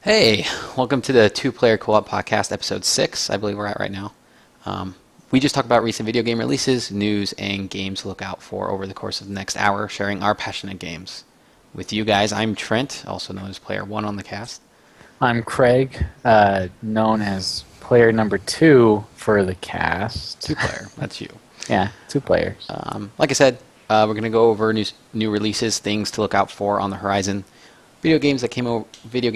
Hey, welcome to the Two-Player Co-op Podcast, Episode 6, I believe we're at right now. We just talk about recent video game releases, news, and games to look out for over the course of the next hour, sharing our passionate games. With you guys, I'm Trent, also known as Player 1 on the cast. I'm Craig, known as player number 2 for the cast. Two-player, that's you. Yeah, 2 players. Like I said, we're going to go over new releases, things to look out for on the horizon, video game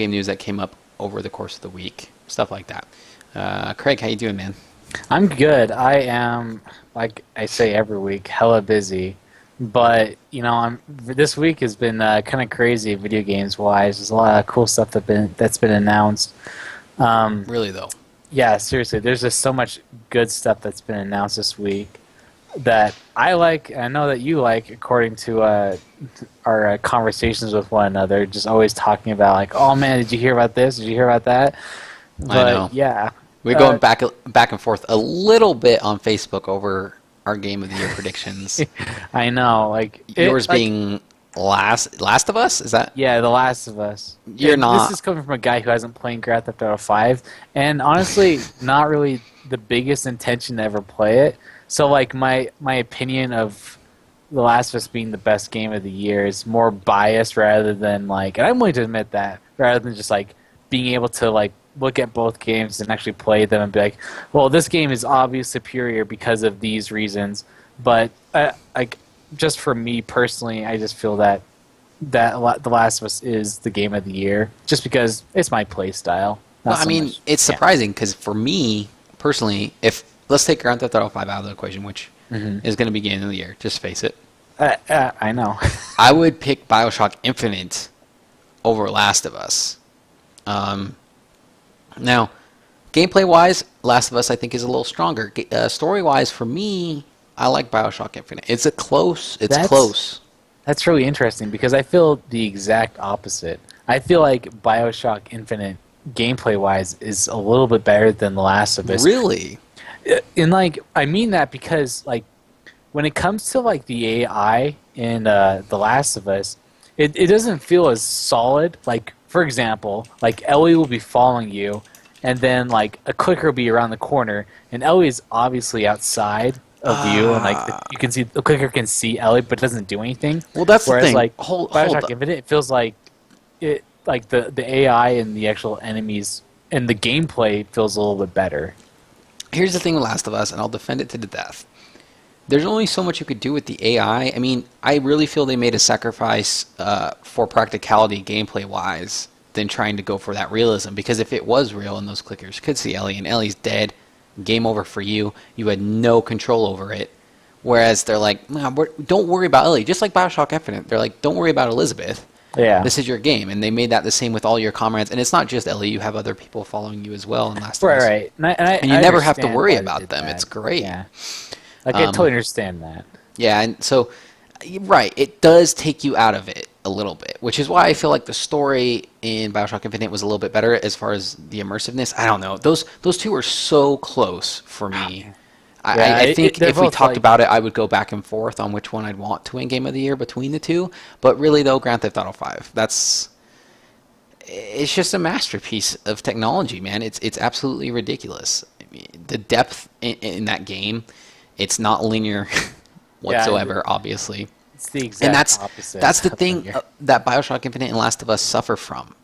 news that came up over the course of the week, stuff like that. Craig, how you doing, man? I'm good. I am, like I say every week, hella busy. But, this week has been kind of crazy video games wise. There's a lot of cool stuff that's been announced. Really, though? Yeah, seriously. There's just so much good stuff that's been announced this week that I like, and I know that you like, according to our conversations with one another, just always talking about, like, oh man, did you hear about this? Did you hear about that? But, I know. Yeah. We're going back and forth a little bit on Facebook over our Game of the Year predictions. I know. Yours being Last of Us? Is that? Yeah, The Last of Us. You're not. This is coming from a guy who hasn't played Grand Theft Auto 5, and honestly, not really the biggest intention to ever play it. So, my opinion of The Last of Us being the best game of the year is more biased rather than, and I'm willing to admit that, rather than just, being able to, look at both games and actually play them and be like, well, this game is obviously superior because of these reasons. But, just for me personally, I just feel that The Last of Us is the game of the year, just because it's my play style. Well, it's surprising because for me personally, let's take Grand Theft Auto 5 out of the equation, which is going to be beginning of the year. Just face it. I know. I would pick BioShock Infinite over Last of Us. Now, gameplay-wise, Last of Us I think is a little stronger. Story-wise, for me, I like BioShock Infinite. It's close. That's really interesting because I feel the exact opposite. I feel like BioShock Infinite, gameplay-wise, is a little bit better than The Last of Us. Really? And I mean that because when it comes to the AI in The Last of Us, it doesn't feel as solid. For example, Ellie will be following you, and then a clicker will be around the corner, and Ellie is obviously outside of you, and you can see the clicker can see Ellie, but it doesn't do anything. Well, that's Whereas, the thing. BioShock Infinite, it feels like the AI and the actual enemies and the gameplay feels a little bit better. Here's the thing with Last of Us, and I'll defend it to the death. There's only so much you could do with the AI. I mean, I really feel they made a sacrifice for practicality gameplay-wise than trying to go for that realism. Because if it was real and those clickers could see Ellie and Ellie's dead, game over for you, you had no control over it. Whereas they're like, don't worry about Ellie. Just like BioShock Infinite, they're like, don't worry about Elizabeth. Yeah. This is your game. And they made that the same with all your comrades. And it's not just Ellie. You have other people following you as well in Last of Us. Right. And you never have to worry about them. It's great. Yeah. I totally understand that. Yeah, and so, right, it does take you out of it a little bit, which is why I feel like the story in BioShock Infinite was a little bit better as far as the immersiveness. I don't know. Those two are so close for me. I think if we talked about it, I would go back and forth on which one I'd want to win Game of the Year between the two. But really, though, Grand Theft Auto 5, it's just a masterpiece of technology, man. It's absolutely ridiculous. I mean, the depth in that game. It's not linear whatsoever, obviously. It's the exact opposite. That's the thing that BioShock Infinite and Last of Us suffer from.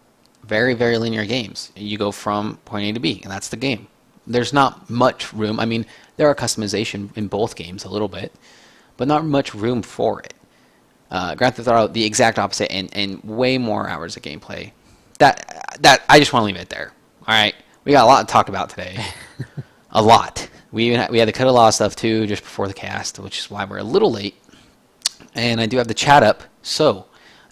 Very, very linear games. You go from point A to B, and that's the game. There's not much room. I mean, there are customization in both games a little bit, but not much room for it. Grand Theft Auto, the exact opposite, and way more hours of gameplay. That I just want to leave it there. All right, we got a lot to talk about today. A lot. We had to cut a lot of stuff too just before the cast, which is why we're a little late. And I do have the chat up, so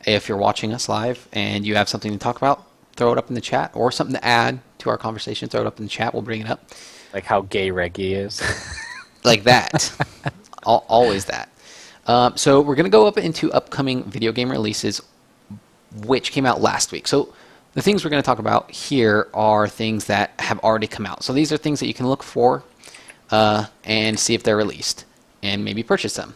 if you're watching us live and you have something to talk about, throw it up in the chat, or something to add to our conversation, throw it up in the chat. We'll bring it up. Like how gay Reggie is. Like that. Always that. So we're going to go up into upcoming video game releases, which came out last week. So the things we're going to talk about here are things that have already come out. So these are things that you can look for and see if they're released and maybe purchase them.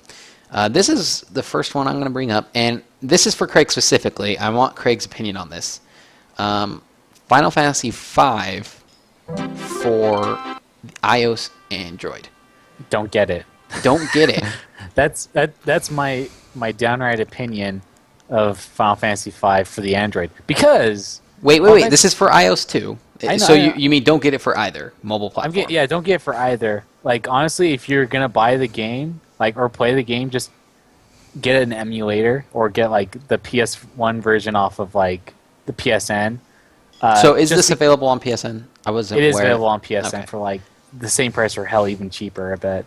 This is the first one I'm going to bring up, and this is for Craig specifically. I want Craig's opinion on this. Final Fantasy V for iOS and Android. Don't get it. Don't get it. That's my downright opinion of Final Fantasy V for the Android. Because Wait. This is for iOS too. I know, So I know. you mean don't get it for either mobile platform? Don't get it for either. Like, honestly, if you're gonna buy the game, like, or play the game, just get an emulator or get like the PS1 version off of like the PSN. So is this available on PSN? I wasn't It is aware. available on PSN Okay. for like the same price or hell even cheaper, I bet.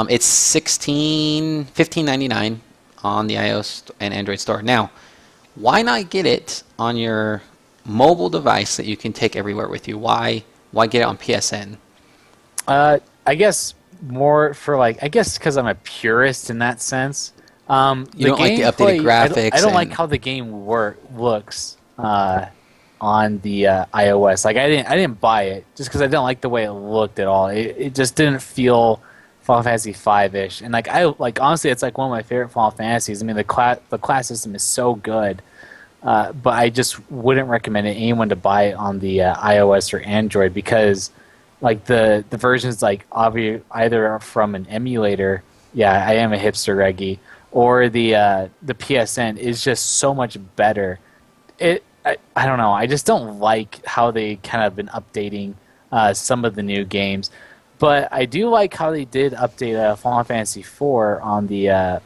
It's $15.99 on the iOS and Android store. Now, why not get it on your mobile device that you can take everywhere with you? Why get it on PSN? I guess more for like, I guess because I'm a purist in that sense. You don't like the updated graphics I don't like and- how the game looks on the iOS. Like, I didn't buy it just because I didn't like the way it looked at all. It just didn't feel Final Fantasy V-ish. And like, honestly, it's like one of my favorite Final Fantasies. I mean, the class system is so good. But I just wouldn't recommend anyone to buy it on the iOS or Android because, like, the versions like either from an emulator. Yeah, I am a hipster, Reggie, or the PSN is just so much better. I don't know. I just don't like how they kind of been updating some of the new games, but I do like how they did update Final Fantasy IV on the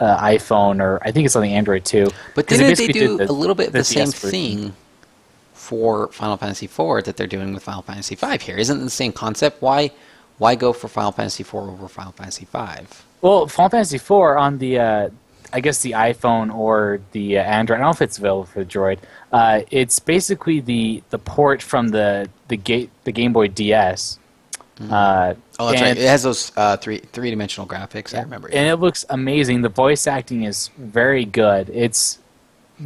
iPhone, or I think it's on the Android too. But 'Cause didn't they basically do did a little bit of the same DS version. thing for Final Fantasy IV that they're doing with Final Fantasy V here? Isn't it the same concept? Why go for Final Fantasy IV over Final Fantasy V? Well, Final Fantasy IV on the, I guess the iPhone or the Android. I don't know if it's available for the Droid. It's basically the port from the Game Boy DS. Oh, that's right. and- It has those three-dimensional graphics. I remember. And it looks amazing. The voice acting is very good. It's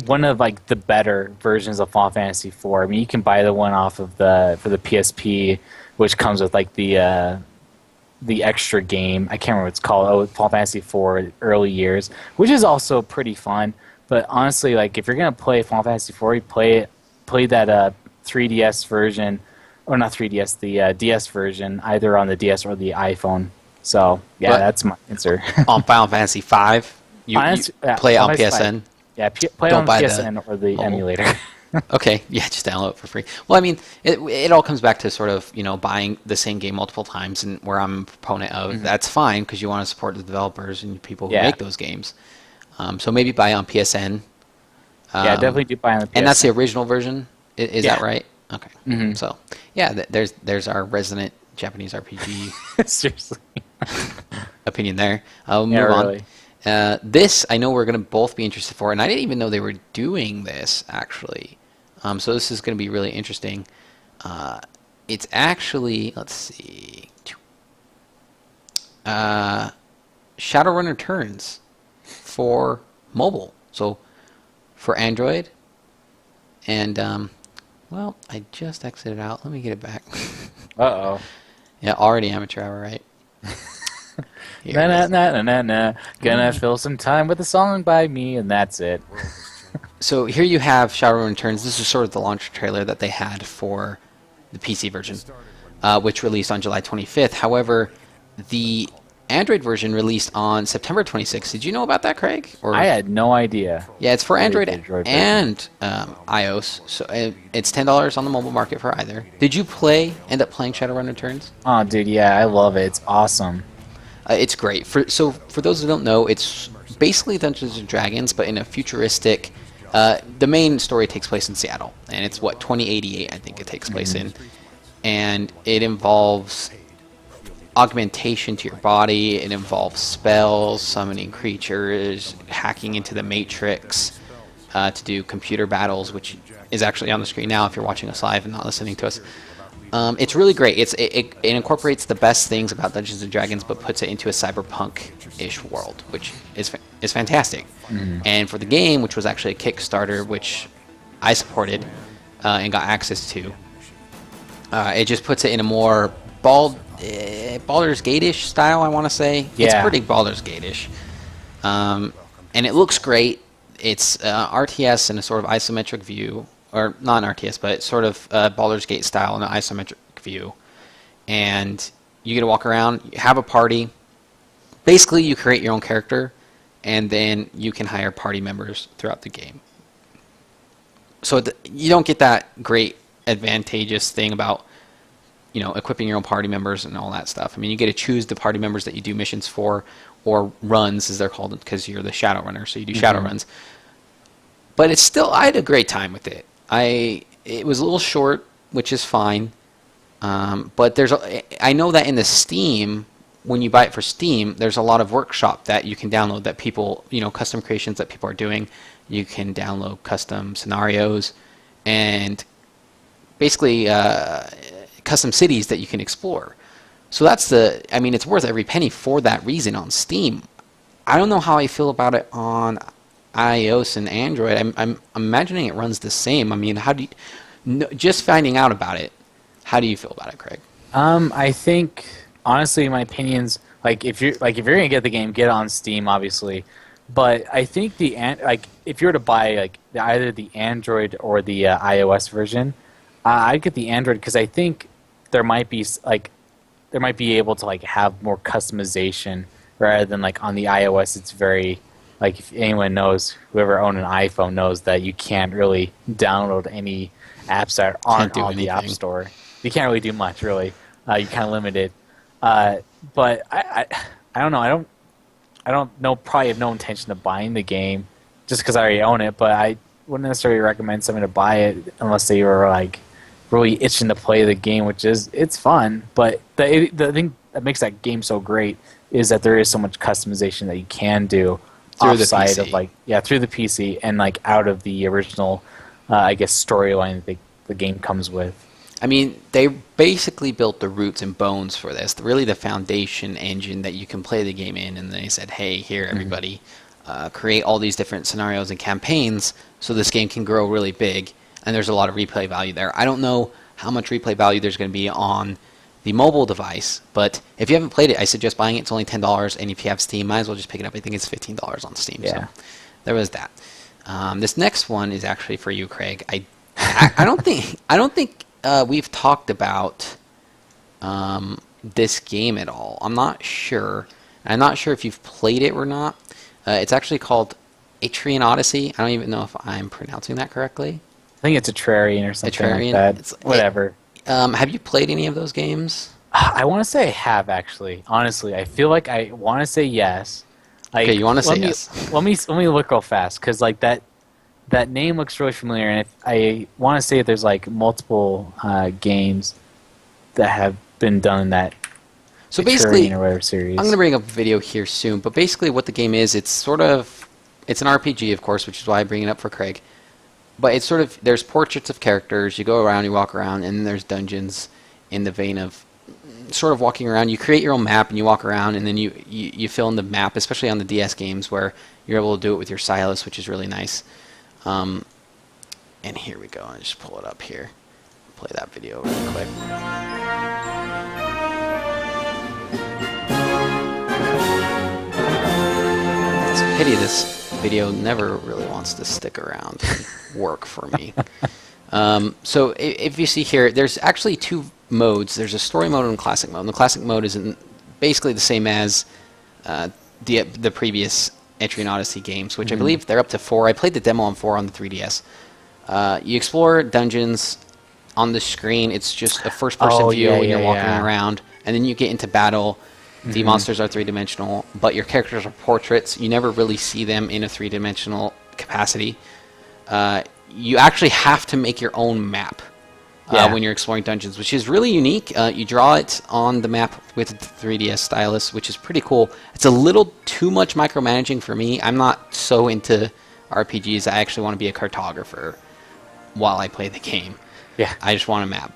one of like the better versions of Final Fantasy IV. I mean, you can buy the one off of for the PSP, which comes with like the extra game. I can't remember what it's called. Oh, Final Fantasy IV early years, which is also pretty fun. But honestly, like, if you're gonna play Final Fantasy IV, you play that 3DS version, or not 3DS, the DS version, either on the DS or the iPhone. So yeah, But- that's my answer. On Final Fantasy V, you play it on Final Fantasy PSN. V. Yeah, play it Don't on buy the PSN or the mobile. emulator. Okay, yeah, just download it for free. Well, I mean, it all comes back to sort of, buying the same game multiple times, and where I'm a proponent of that's fine because you want to support the developers and people who Yeah. make those games. So maybe buy on PSN. Yeah, definitely do buy on the PSN. And that's the original version. Is Yeah. that right? Okay. Mhm. So yeah, there's our resident Japanese RPG Seriously. opinion there. I'll move Yeah, on. really. This I know we're going to both be interested for, and I didn't even know they were doing this actually. So this is going to be really interesting. It's actually, let's see, Shadowrun Returns for mobile. So for Android, and well, I just exited out. Let me get it back. Uh-oh. Yeah, already amateur hour, right? Here Na it na is. na na na na. Gonna fill some time with a song by me, and that's it. So here you have Shadowrun Returns. This is sort of the launch trailer that they had for the PC version, which released on July 25th. However, the Android version released on September 26th. Did you know about that, Craig? Or I had no idea. yeah, it's for Android Android version. and iOS. So it's $10 on the mobile market for either. Did you end up playing Shadowrun Returns? Oh, dude, yeah, I love it. It's awesome. It's great. For those who don't know, it's basically Dungeons and Dragons, but in a futuristic. The main story takes place in Seattle, and it's 2088, I think it takes place in, and it involves augmentation to your body. It involves spells, summoning creatures, hacking into the Matrix to do computer battles, which is actually on the screen now if you're watching us live and not listening to us. It's really great. It incorporates the best things about Dungeons and Dragons, but puts it into a cyberpunk-ish world, which is fantastic. And for the game, which was actually a Kickstarter, which I supported and got access to, it just puts it in a more Baldur's Gate-ish style, I want to say. It's Yeah. pretty Baldur's Gate-ish. And it looks great. It's RTS in a sort of isometric view or not an RTS, but sort of Baldur's Gate style in an isometric view. And you get to walk around, you have a party. Basically, you create your own character, and then you can hire party members throughout the game. So you don't get that great advantageous thing about, equipping your own party members and all that stuff. I mean, you get to choose the party members that you do missions for, or runs, as they're called, because you're the shadow runner, so you do shadow runs. But it's still, I had a great time with it. It was a little short, which is fine. But I know that in the Steam, when you buy it for Steam, there's a lot of workshop that you can download that people, custom creations that people are doing. You can download custom scenarios and basically custom cities that you can explore. So it's worth every penny for that reason on Steam. I don't know how I feel about it on iOS and Android. I'm imagining it runs the same. I mean, just finding out about it, how do you feel about it, Craig? I think, honestly, my opinion's, if you're gonna get the game, get it on Steam, obviously. But I think if you were to buy either the Android or the iOS version, I'd get the Android because I think there might be able to have more customization rather than on the iOS. It's very if anyone knows, whoever owned an iPhone knows that you can't really download any apps that aren't on the App Store. You can't really do much, really. You're kind of limited. But I don't know. I don't know. Probably have no intention of buying the game just because I already own it. But I wouldn't necessarily recommend someone to buy it unless they were really itching to play the game, which it's fun. But the thing that makes that game so great is that there is so much customization that you can do offside of through the PC and out of the original, storyline that the game comes with. I mean, they basically built the roots and bones for this, really the foundation engine that you can play the game in, and they said, hey, here, everybody, create all these different scenarios and campaigns so this game can grow really big, and there's a lot of replay value there. I don't know how much replay value there's going to be on the mobile device, but if you haven't played it, I suggest buying it. It's only $10, and if you have Steam, might as well just pick it up. I think it's $15 on Steam. Yeah. So there was that. This next one is actually for you, Craig. I don't think we've talked about this game at all. I'm not sure. I'm not sure if you've played it or not. It's actually called Atrian Odyssey. I don't even know if I'm pronouncing that correctly. I think it's Atrarian or something like that. Whatever. Have you played any of those games? I want to say I have, actually. Honestly, I feel like I want to say yes. Okay, you want to say yes. Let me look real fast, because that name looks really familiar, and I want to say there's multiple games that have been done in that. So basically, or whatever series. I'm going to bring up a video here soon, but basically what the game is, it's an RPG, of course, which is why I bring it up for Craig. But it's there's portraits of characters, you go around, you walk around, and then there's dungeons in the vein of sort of walking around. You create your own map and you walk around, and then you fill in the map, especially on the DS games where you're able to do it with your stylus, which is really nice. And here we go. I'll just pull it up here. Play that video really quick. It's a pity this video never really wants to stick around and work for me. So if you see here, there's actually two modes. There's a story mode and a classic mode. And the classic mode is basically the same as the previous Atrian Odyssey games, which I believe they're up to 4. I played the demo on 4 on the 3DS. You explore dungeons on the screen. It's just a first-person view when you're walking around, and then you get into battle. The monsters are 3-dimensional, but your characters are portraits. You never really see them in a 3-dimensional capacity. You actually have to make your own map when you're exploring dungeons, which is really unique. You draw it on the map with the 3DS stylus, which is pretty cool. It's a little too much micromanaging for me. I'm not so into RPGs. I actually want to be a cartographer while I play the game. Yeah. I just want a map.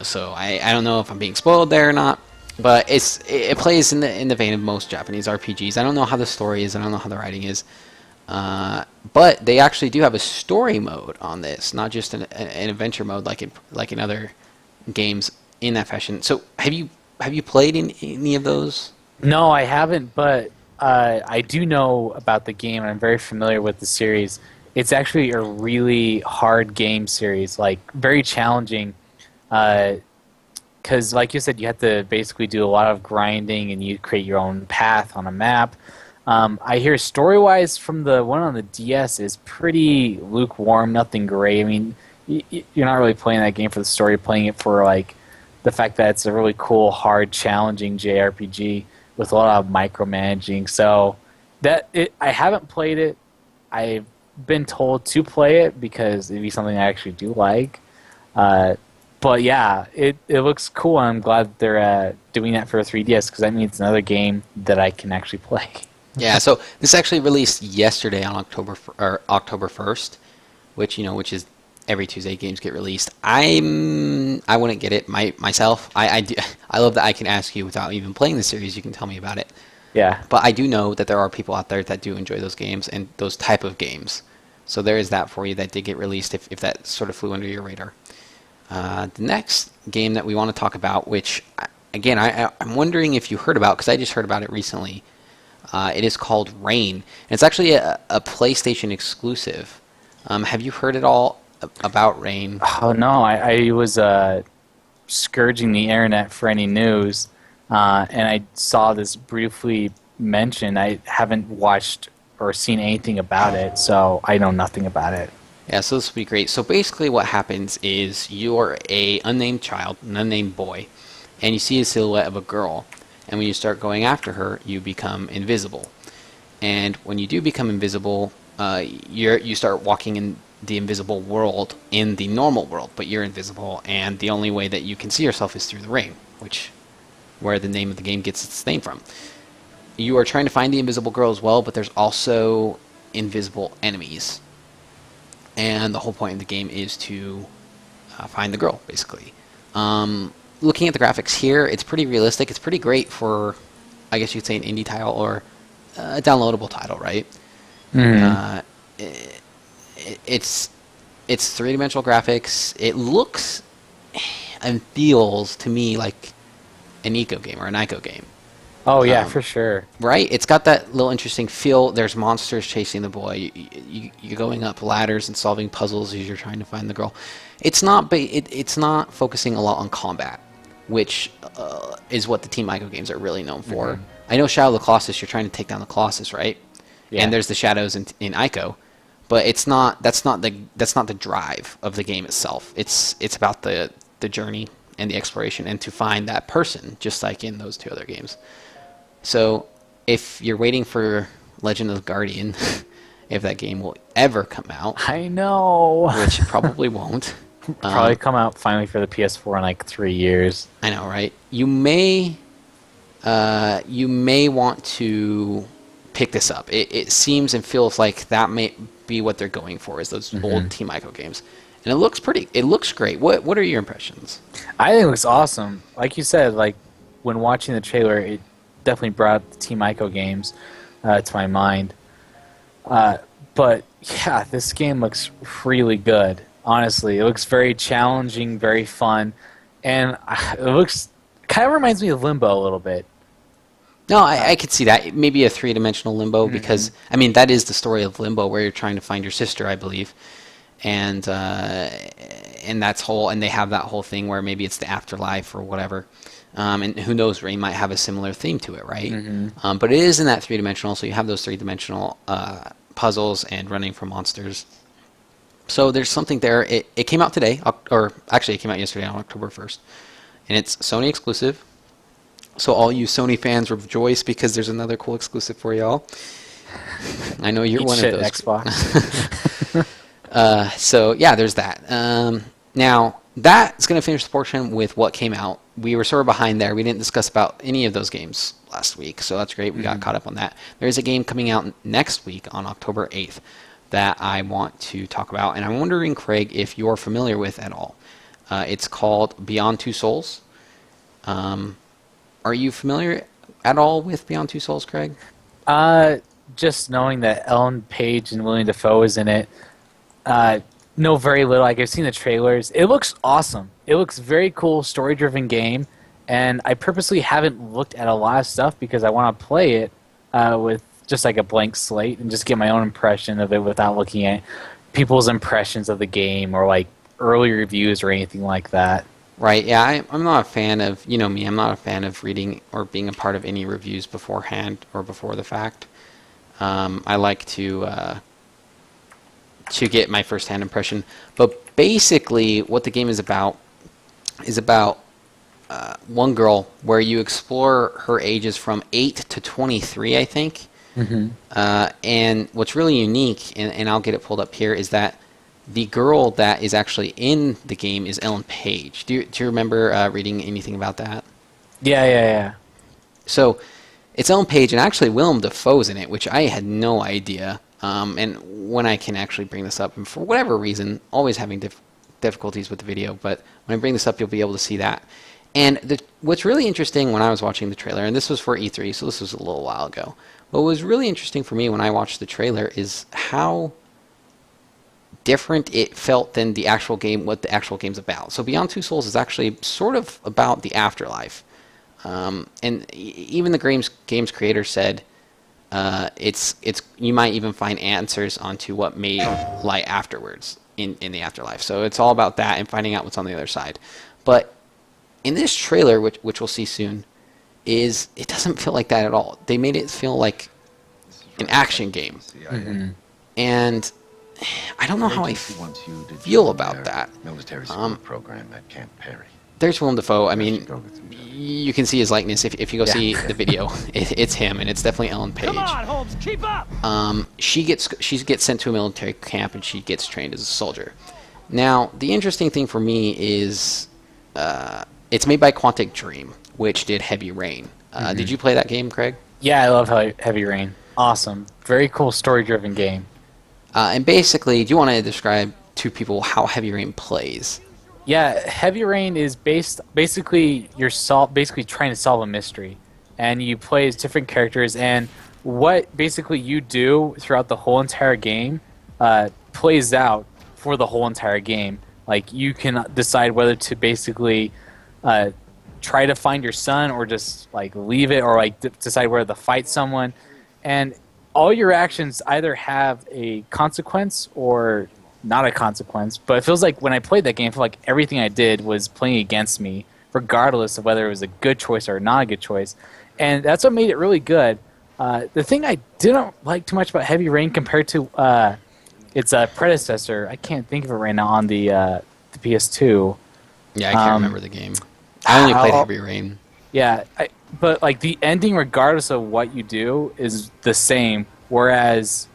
So I don't know if I'm being spoiled there or not, but it plays in the vein of most Japanese RPGs. I don't know how the story is. I don't know how the writing is. But they actually do have a story mode on this, not just an adventure mode like in other games in that fashion. So have you played in any of those? No, I haven't, but I do know about the game, and I'm very familiar with the series. it's actually a really hard game series, like very challenging. Because, like you said, you have to basically do a lot of grinding, and you create your own path on a map. I hear story-wise from the one on the DS is pretty lukewarm, nothing great. I mean, you're not really playing that game for the story, you're playing it for like the fact that it's a really cool, hard, challenging JRPG with a lot of micromanaging. So I haven't played it. I've been told to play it because it'd be something I actually do like. But yeah, it looks cool, and I'm glad that they're doing that for a 3DS because that means it's another game that I can actually play. Yeah, so this actually released yesterday on October 1st, which is every Tuesday games get released. I wouldn't get it myself. I love that I can ask you without even playing the series. You can tell me about it. Yeah. But I do know that there are people out there that do enjoy those games and those type of games. So there is that for you that did get released if that sort of flew under your radar. The next game that we want to talk about, which, again, I'm wondering if you heard about, because I just heard about it recently. It is called Rain. And it's actually a PlayStation exclusive. Have you heard at all about Rain? Oh, no. I was scourging the internet for any news, and I saw this briefly mentioned. I haven't watched or seen anything about it, so I know nothing about it. Yeah, so this will be great. So basically what happens is you're an unnamed child, an unnamed boy, and you see a silhouette of a girl. And when you start going after her, you become invisible. And when you do become invisible, you start walking in the invisible world in the normal world, but you're invisible, and the only way that you can see yourself is through the ring, where the name of the game gets its name from. You are trying to find the invisible girl as well, but there's also invisible enemies. And the whole point of the game is to find the girl, basically. Looking at the graphics here, it's pretty realistic. It's pretty great for, I guess you could say, an indie title or a downloadable title, right? Mm-hmm. It's three-dimensional graphics. It looks and feels to me like an eco game or an Ico game. Oh yeah, for sure. Right? It's got that little interesting feel. There's monsters chasing the boy. You're going up ladders and solving puzzles as you're trying to find the girl. It's not focusing a lot on combat, which is what the Team Ico games are really known for. Mm-hmm. I know Shadow of the Colossus, you're trying to take down the Colossus, right? Yeah. And there's the shadows in Ico, but that's not the drive of the game itself. It's about the journey and the exploration and to find that person, just like in those two other games. So if you're waiting for Legend of the Guardian, if that game will ever come out, I know, which it probably won't. Probably come out finally for the PS4 in like 3 years. I know, right? You may want to pick this up. It seems and feels like that may be what they're going for, is those old Team Ico games. And it looks great. What are your impressions? I think it looks awesome. Like you said, like when watching the trailer, it definitely brought the Team Ico games to my mind. But yeah, this game looks really good. Honestly, it looks very challenging, very fun, and it kind of reminds me of Limbo a little bit. No, I could see that. Maybe a three-dimensional Limbo, because I mean that is the story of Limbo, where you're trying to find your sister, I believe, and they have that whole thing where maybe it's the afterlife or whatever. And who knows, Rain might have a similar theme to it, right? Mm-hmm. But it is in that three-dimensional, so you have those three-dimensional puzzles and running from monsters. So there's something there. It came out today, or actually it came out yesterday on October 1st. And it's Sony exclusive. So all you Sony fans rejoice, because there's another cool exclusive for y'all. I know you're one of those. Xbox. So yeah, there's that. Now, that's going to finish the portion with what came out. We were sort of behind there. We didn't discuss about any of those games last week, so that's great. We got caught up on that. There's a game coming out next week on October 8th that I want to talk about, and I'm wondering, Craig, if you're familiar with at all. It's called Beyond Two Souls. Are you familiar at all with Beyond Two Souls, Craig? Just knowing that Ellen Page and William Dafoe is in it. Know very little. Like, I've seen the trailers. It looks awesome. It looks very cool, story-driven game, and I purposely haven't looked at a lot of stuff because I want to play it with just like a blank slate and just get my own impression of it without looking at people's impressions of the game or like early reviews or anything like that. Right, yeah, I'm not a fan of, you know me, I'm not a fan of reading or being a part of any reviews beforehand or before the fact. I like to get my first-hand impression. But basically, what the game is about one girl where you explore her ages from 8 to 23, I think. Mm-hmm. And what's really unique, and I'll get it pulled up here, is that the girl that is actually in the game is Ellen Page. Do you remember reading anything about that? Yeah. So it's Ellen Page, and actually Willem Dafoe's in it, which I had no idea. And when I can actually bring this up, and for whatever reason, always having difficulties with the video, but when I bring this up, you'll be able to see that. And what's really interesting when I was watching the trailer, and this was for E3, so this was a little while ago, what was really interesting for me when I watched the trailer is how different it felt than the actual game, what the actual game's about. So Beyond Two Souls is actually sort of about the afterlife. And even the game's creator said it's you might even find answers onto what may lie afterwards in the afterlife. So it's all about that and finding out what's on the other side. But in this trailer, which we'll see soon, it doesn't feel like that at all. They made it feel like an action game. Mm-hmm. And I don't know how I feel about that. Military school program at Camp Perry. There's Willem Dafoe. I mean, you can see his likeness if you go see the video. It's him, and it's definitely Ellen Page. Come on, Holmes, keep up. She gets sent to a military camp, and she gets trained as a soldier. Now, the interesting thing for me is it's made by Quantic Dream, which did Heavy Rain. Did you play that game, Craig? Yeah, I love Heavy Rain. Awesome. Very cool story-driven game. And basically, do you want to describe to people how Heavy Rain plays? Yeah, Heavy Rain is basically you're basically trying to solve a mystery, and you play as different characters, and what basically you do throughout the whole entire game plays out for the whole entire game. Like you can decide whether to basically try to find your son or just like leave it, or like decide whether to fight someone, and all your actions either have a consequence or not a consequence. But it feels like when I played that game, I feel like everything I did was playing against me, regardless of whether it was a good choice or not a good choice. And that's what made it really good. The thing I didn't like too much about Heavy Rain compared to its predecessor, I can't think of it right now, on the PS2. Yeah, I can't remember the game. I only played Heavy Rain. Yeah, but like the ending, regardless of what you do, is the same. Whereas,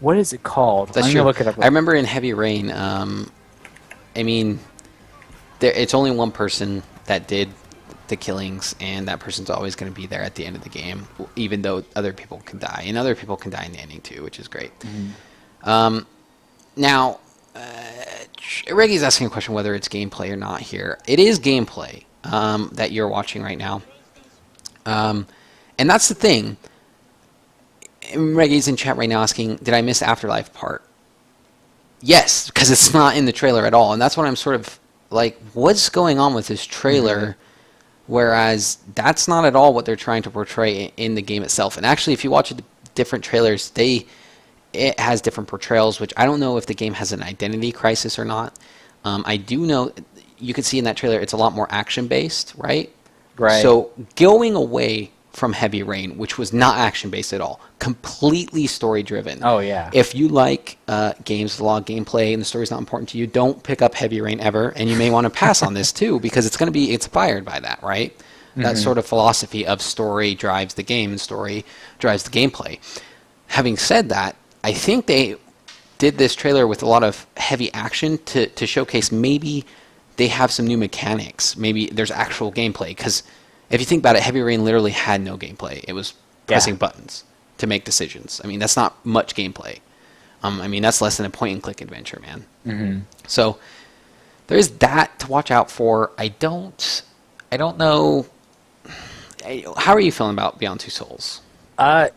what is it called? That's I'm true. gonna look it up. I remember in Heavy Rain. I mean, it's only one person that did the killings, and that person's always going to be there at the end of the game, even though other people can die, and other people can die in the ending too, which is great. Mm-hmm. Now, Reggie's asking a question whether it's gameplay or not here. It is gameplay that you're watching right now. And that's the thing. And Reggie's in chat right now asking, did I miss the Afterlife part? Yes, because it's not in the trailer at all. And that's what I'm sort of like, what's going on with this trailer? Mm-hmm. Whereas that's not at all what they're trying to portray in the game itself. And actually, if you watch the different trailers, it has different portrayals, which I don't know if the game has an identity crisis or not. I do know, you can see in that trailer, it's a lot more action-based, right? Right. So going away from Heavy Rain, which was not action-based at all, completely story-driven. Oh, yeah. If you like games with a lot of gameplay and the story's not important to you, don't pick up Heavy Rain ever, and you may want to pass on this too, because it's going to be inspired by that, right? Mm-hmm. That sort of philosophy of story drives the game and story drives the gameplay. Having said that, I think they did this trailer with a lot of heavy action to showcase maybe they have some new mechanics. Maybe there's actual gameplay, because if you think about it, Heavy Rain literally had no gameplay. It was pressing buttons to make decisions. I mean, that's not much gameplay. I mean, that's less than a point-and-click adventure, man. Mm-hmm. So there's that to watch out for. I don't know. How are you feeling about Beyond Two Souls?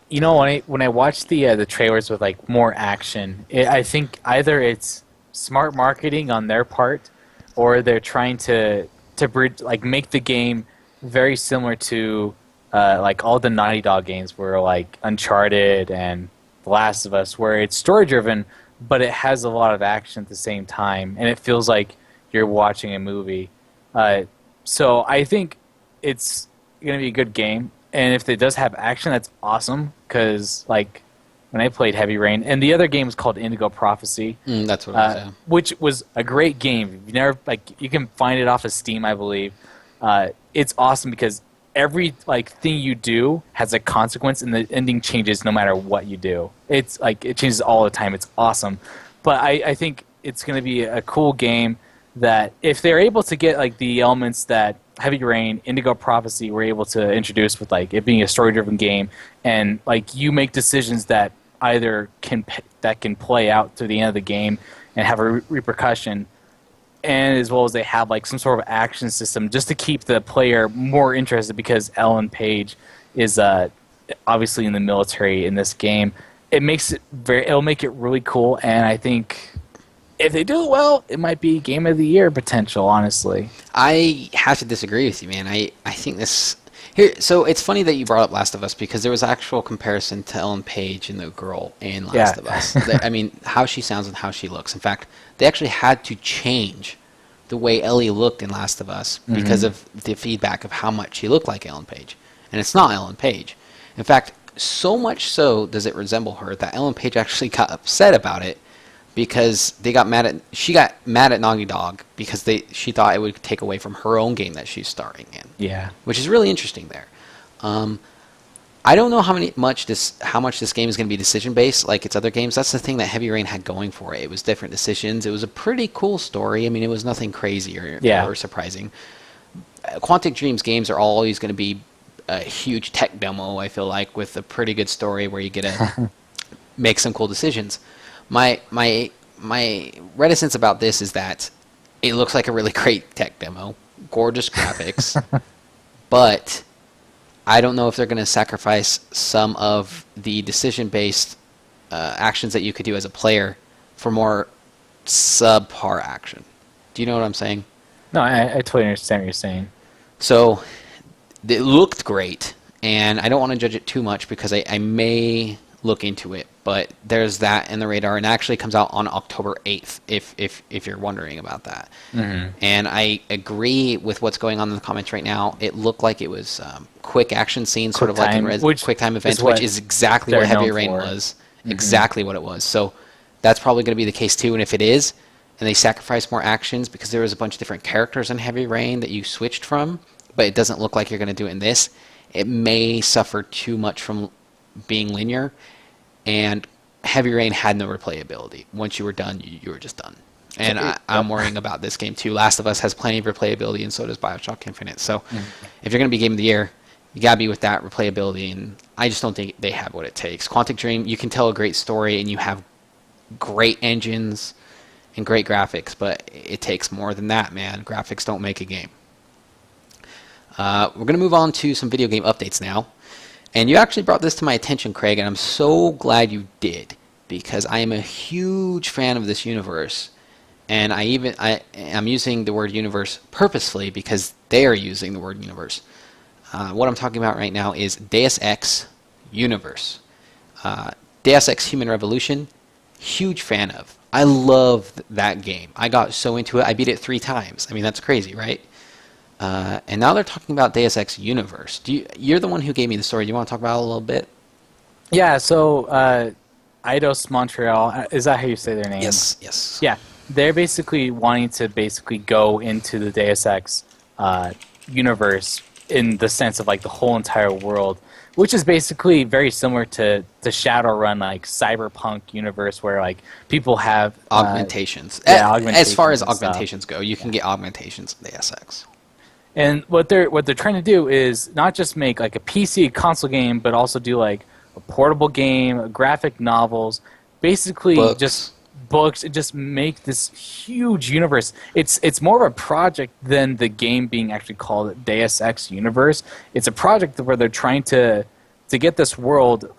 You know, when I watch the trailers with like more action, I think either it's smart marketing on their part, or they're trying to bridge, like make the game very similar to like all the Naughty Dog games were like Uncharted and The Last of Us, where it's story driven, but it has a lot of action at the same time, and it feels like you're watching a movie. So I think it's going to be a good game, and if it does have action, that's awesome, because like when I played Heavy Rain, and the other game was called Indigo Prophecy. That's what it was, yeah. Which was a great game. You never you can find it off of Steam, I believe. It's awesome because every thing you do has a consequence, and the ending changes no matter what you do. It's it changes all the time. It's awesome, but I think it's going to be a cool game that if they're able to get the elements that Heavy Rain, Indigo Prophecy were able to introduce with it being a story-driven game, and you make decisions that either can play out to the end of the game and have a repercussion, and as well as they have some sort of action system just to keep the player more interested, because Ellen Page is obviously in the military in this game. It'll make it really cool, and I think if they do it well, it might be Game of the Year potential, honestly. I have to disagree with you, man. I think this... Here, so it's funny that you brought up Last of Us, because there was actual comparison to Ellen Page and the girl in Last of Us. I mean, how she sounds and how she looks. In fact, they actually had to change the way Ellie looked in Last of Us because of the feedback of how much she looked like Ellen Page. And it's not Ellen Page. In fact, so much so does it resemble her that Ellen Page actually got upset about it, because she got mad at Naughty Dog because she thought it would take away from her own game that she's starring in. Yeah, which is really interesting there. I don't know how much this game is going to be decision based like its other games. That's the thing that Heavy Rain had going for it. It was different decisions. It was a pretty cool story. I mean, it was nothing crazy or surprising. Quantic Dream's games are always going to be a huge tech demo, I feel like, with a pretty good story where you get to make some cool decisions. My reticence about this is that it looks like a really great tech demo, gorgeous graphics, but I don't know if they're going to sacrifice some of the decision-based actions that you could do as a player for more subpar action. Do you know what I'm saying? No, I totally understand what you're saying. So it looked great, and I don't want to judge it too much because I may look into it, but there's that in the radar, and it actually comes out on October 8th, if you're wondering about that. And I agree with what's going on in the comments right now. It looked like it was quick action scenes, sort of like in quick time events, which is exactly what Heavy Rain was. Exactly what it was. So that's probably going to be the case too, and if it is, and they sacrifice more actions, because there was a bunch of different characters in Heavy Rain that you switched from, but it doesn't look like you're going to do it in this, it may suffer too much from being linear. And Heavy Rain had no replayability. Once you were done, you were just done. And I'm worrying about this game too. Last of Us has plenty of replayability, and so does BioShock Infinite. So if you're going to be Game of the Year, you got to be with that replayability, and I just don't think they have what it takes. Quantic Dream, you can tell a great story, and you have great engines and great graphics, but it takes more than that, man. Graphics don't make a game. We're going to move on to some video game updates now. And you actually brought this to my attention, Craig, and I'm so glad you did, because I am a huge fan of this universe. And I'm using the word universe purposefully because they are using the word universe. What I'm talking about right now is Deus Ex Universe. Deus Ex Human Revolution, huge fan of. I love that game. I got so into it, I beat it 3 times. I mean, that's crazy, right? And now they're talking about Deus Ex Universe. You're the one who gave me the story. Do you want to talk about it a little bit? Yeah, so Eidos Montreal, is that how you say their name? Yes. Yeah, they're basically wanting to go into the Deus Ex universe in the sense of the whole entire world, which is basically very similar to the Shadowrun cyberpunk universe where people have augmentations. Augmentations. As far as augmentations go, you can get augmentations in Deus Ex. And what they're trying to do is not just make a PC console game, but also do a portable game, graphic novels, basically just books, and just make this huge universe. It's more of a project than the game being actually called Deus Ex Universe. It's a project where they're trying to get this world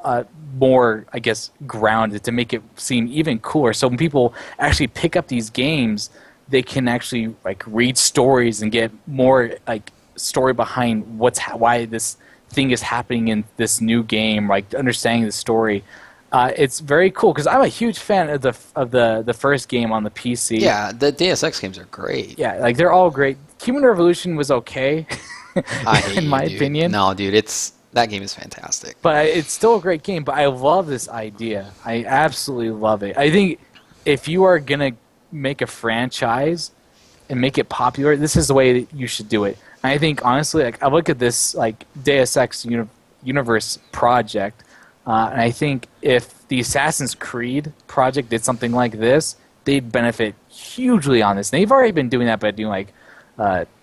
more, I guess, grounded, to make it seem even cooler. So when people actually pick up these games, they can actually read stories and get more story behind why this thing is happening in this new game, like understanding the story. It's very cool because I'm a huge fan of the first game on the PC. Yeah, the Deus Ex games are great. Yeah, like they're all great. Human Revolution was okay, I hate in my you, dude. opinion. No, dude, that game is fantastic. But it's still a great game. But I love this idea. I absolutely love it. I think if you are gonna make a franchise and make it popular, this is the way that you should do it. And I think honestly, like I look at this like Deus Ex universe project, and I think if the Assassin's Creed project did something like this, they'd benefit hugely on this. And they've already been doing that by doing like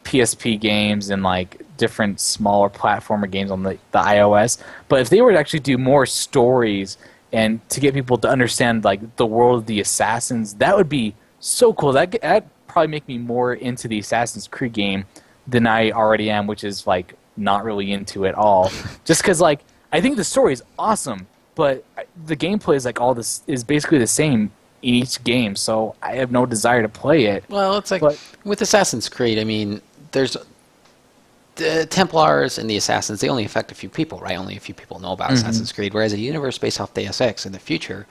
PSP games and like different smaller platformer games on the iOS. But if they were to actually do more stories and to get people to understand like the world of the Assassins, that would be so cool. That'd probably make me more into the Assassin's Creed game than I already am, which is like not really into it all. Just because like I think the story is awesome, but the gameplay is like all this is basically the same in each game, so I have no desire to play it. Well, it's like with Assassin's Creed, I mean, there's the Templars and the Assassins, they only affect a few people, right? Only a few people know about Assassin's Creed, whereas a universe based off Deus Ex in the future,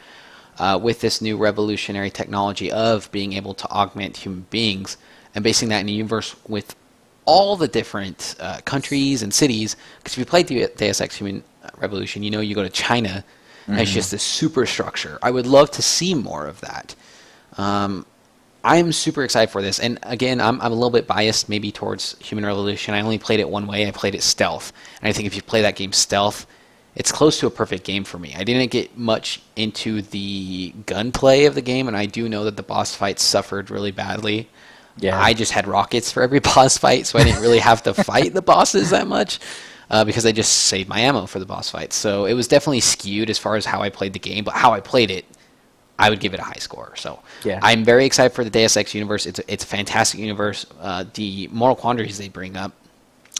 with this new revolutionary technology of being able to augment human beings and basing that in a universe with all the different countries and cities, because if you play Deus Ex Human Revolution, you know you go to China, and it's just this superstructure. I would love to see more of that. I'm super excited for this, and again, I'm a little bit biased maybe towards Human Revolution. I only played it one way. I played it stealth, and I think if you play that game stealth, it's close to a perfect game for me. I didn't get much into the gunplay of the game, and I do know that the boss fights suffered really badly. Yeah, I just had rockets for every boss fight, so I didn't really have to fight the bosses that much because I just saved my ammo for the boss fights. So it was definitely skewed as far as how I played the game, but how I played it, I would give it a high score. So yeah. I'm very excited for the Deus Ex universe. It's a fantastic universe. The moral quandaries they bring up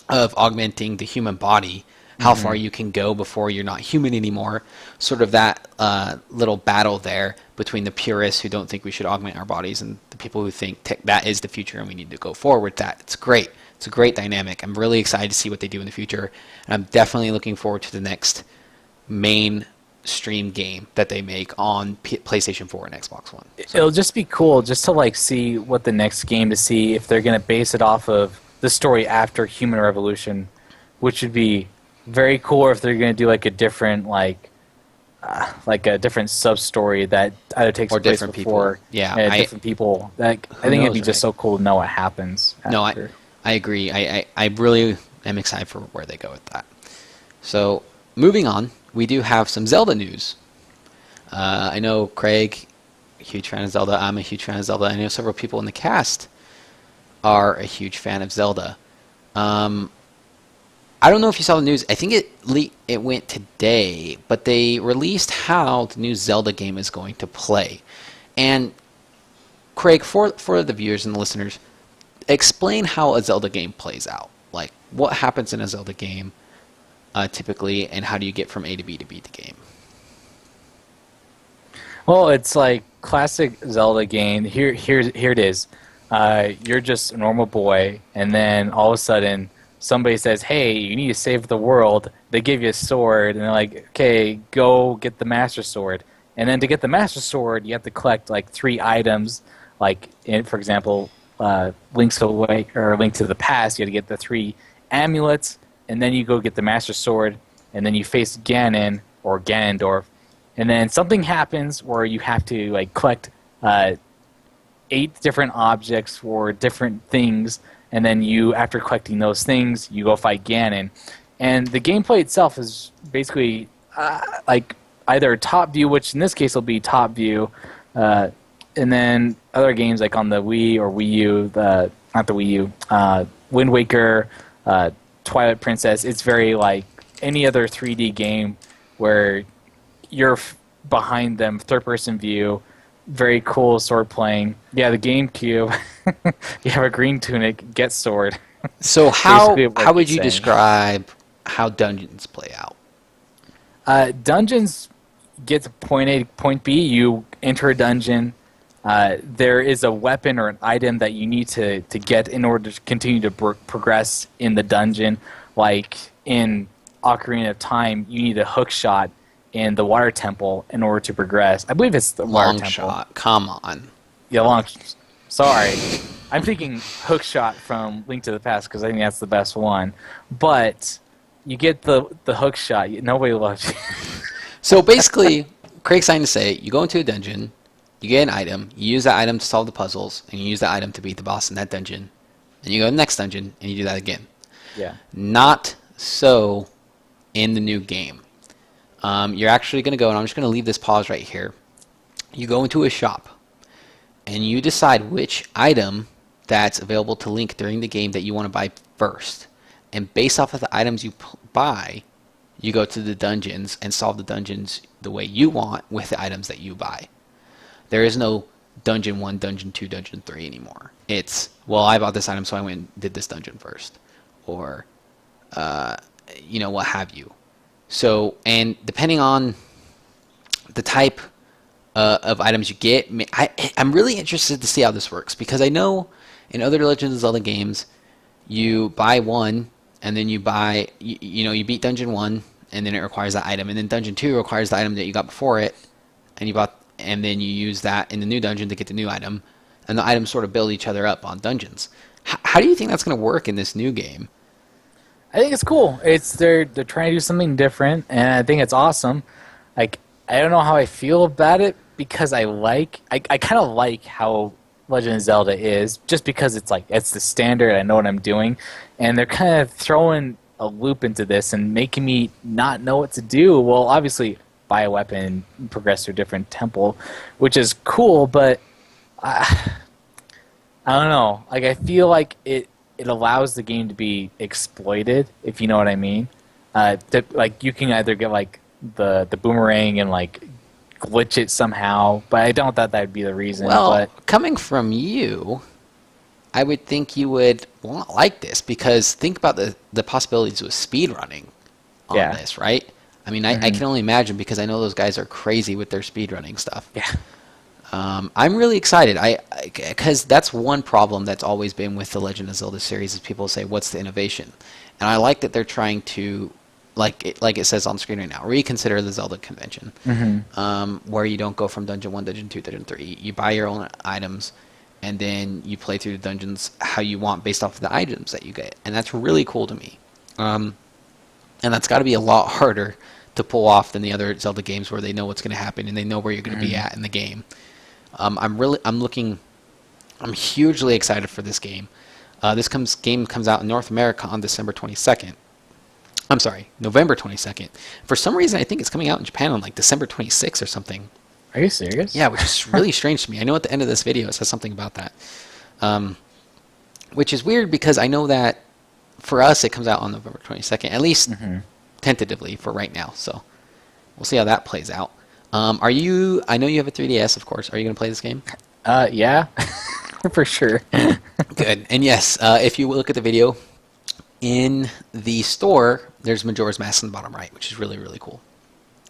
of augmenting the human body, how far you can go before you're not human anymore, sort of that little battle there between the purists who don't think we should augment our bodies and the people who think that is the future and we need to go forward with that. It's great. It's a great dynamic. I'm really excited to see what they do in the future, and I'm definitely looking forward to the next mainstream game that they make on PlayStation 4 and Xbox One. So. It'll just be cool just to like see what the next game, to see if they're going to base it off of the story after Human Revolution, which would be very cool, or if they're going to do like a different like a different sub story that either takes place different before, people. Yeah, different people. Like I think it'd be just so cool to know what happens. No, after. I agree. I really am excited for where they go with that. So moving on, we do have some Zelda news. I know Craig, a huge fan of Zelda. I'm a huge fan of Zelda. I know several people in the cast are a huge fan of Zelda. I don't know if you saw the news. I think it went today, but they released how the new Zelda game is going to play. And Craig, for the viewers and the listeners, explain how a Zelda game plays out. Like, what happens in a Zelda game typically, and how do you get from A to B to beat the game? Well, it's like classic Zelda game. Here it is. You're just a normal boy, and then all of a sudden somebody says, hey, you need to save the world. They give you a sword, and they're like, okay, go get the Master Sword. And then to get the Master Sword, you have to collect like 3 items. Like, for example, Link's Away or Link to the Past, you have to get the 3 amulets, and then you go get the Master Sword, and then you face Ganon or Ganondorf. And then something happens where you have to like collect 8 different objects for different things. And then you, after collecting those things, you go fight Ganon. And the gameplay itself is basically like either top view, which in this case will be top view, and then other games like on the Wii or Wii U, not the Wii U, Wind Waker, Twilight Princess, it's very like any other 3D game where you're behind them, third-person view. Very cool sword playing. Yeah, the GameCube. You have a green tunic, get sword. So how would you saying. describe how dungeons play out? Dungeons get to point A to point B. You enter a dungeon. There is a weapon or an item that you need to get in order to continue to progress in the dungeon. Like in Ocarina of Time, you need a hook shot in the water temple in order to progress. I believe it's the water Long temple. shot. Come on. Yeah, long. Sorry, I'm thinking hook shot from Link to the Past because I think that's the best one. But you get the hook shot. Nobody loves you. So basically, Craig's trying to say, you go into a dungeon, you get an item, you use that item to solve the puzzles, and you use that item to beat the boss in that dungeon. And you go to the next dungeon, and you do that again. Yeah. Not so in the new game. You're actually going to go, and I'm just going to leave this pause right here. You go into a shop, and you decide which item that's available to Link during the game that you want to buy first. And based off of the items you buy, you go to the dungeons and solve the dungeons the way you want with the items that you buy. There is no Dungeon 1, Dungeon 2, Dungeon 3 anymore. It's, well, I bought this item, so I went and did this dungeon first. Or, what have you. So, and depending on the type of items you get, I'm really interested to see how this works. Because I know in other Legend of Zelda games, you buy one, and then you buy, you beat Dungeon 1, and then it requires that item. And then Dungeon 2 requires the item that you got before it, and then you use that in the new dungeon to get the new item. And the items sort of build each other up on dungeons. How do you think that's going to work in this new game? I think it's cool. They're trying to do something different, and I think it's awesome. Like, I don't know how I feel about it because I kind of like how Legend of Zelda is, just because it's the standard. I know what I'm doing, and they're kind of throwing a loop into this and making me not know what to do. Well, obviously, buy a weapon, progress to a different temple, which is cool, but I don't know. Like, I feel like it allows the game to be exploited, if you know what I mean. You can either get the boomerang and glitch it somehow, but I don't thought that would be the reason. Well, coming from you, I would think you would not like this, because think about the possibilities with speedrunning on this, right? I mean, I can only imagine, because I know those guys are crazy with their speedrunning stuff. Yeah. I'm really excited, because that's one problem that's always been with the Legend of Zelda series, is people say, what's the innovation? And I like that they're trying to, like it says on screen right now, reconsider the Zelda convention, where you don't go from Dungeon 1, Dungeon 2, Dungeon 3. You buy your own items, and then you play through the dungeons how you want based off of the items that you get. And that's really cool to me. And that's got to be a lot harder to pull off than the other Zelda games, where they know what's going to happen and they know where you're going to be at in the game. I'm hugely excited for this game. This game comes out in North America on December 22nd. I'm sorry, November 22nd. For some reason, I think it's coming out in Japan on December 26th or something. Are you serious? Yeah, which is really strange to me. I know at the end of this video it says something about that. Which is weird, because I know that for us it comes out on November 22nd, at least tentatively for right now. So we'll see how that plays out. I know you have a 3DS, of course. Are you going to play this game? Yeah, for sure. Good. And yes, if you look at the video, in the store, there's Majora's Mask in the bottom right, which is really, really cool.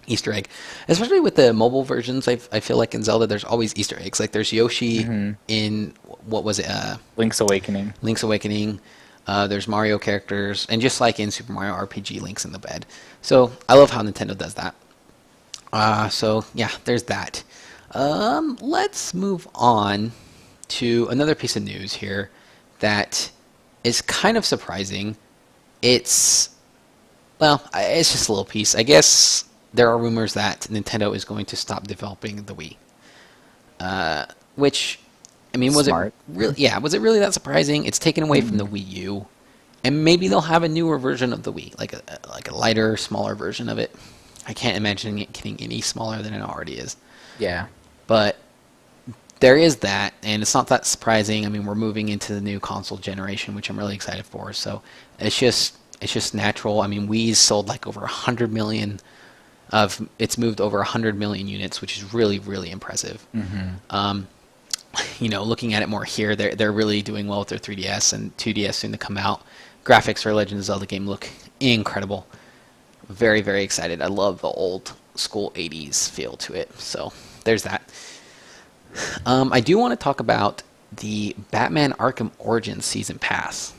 Easter egg. Especially with the mobile versions, I feel like in Zelda, there's always Easter eggs. Like, there's Yoshi in, what was it? Link's Awakening. There's Mario characters, and just like in Super Mario RPG, Link's in the bed. So, I love how Nintendo does that. So, yeah, there's that. Let's move on to another piece of news here that is kind of surprising. It's just a little piece. I guess there are rumors that Nintendo is going to stop developing the Wii. Which, I mean, was it really that surprising? It's taken away from the Wii U, and maybe they'll have a newer version of the Wii, like a lighter, smaller version of it. I can't imagine it getting any smaller than it already is. Yeah. But there is that, and it's not that surprising. I mean, we're moving into the new console generation, which I'm really excited for. So it's just natural. I mean, Wii's sold over 100 million. It's moved over 100 million units, which is really, really impressive. Looking at it more here, they're really doing well with their 3DS and 2DS soon to come out. Graphics for Legend of Zelda game look incredible. Very, very excited. I love the old school 80s feel to it. So there's that. I do want to talk about the Batman Arkham Origins Season Pass.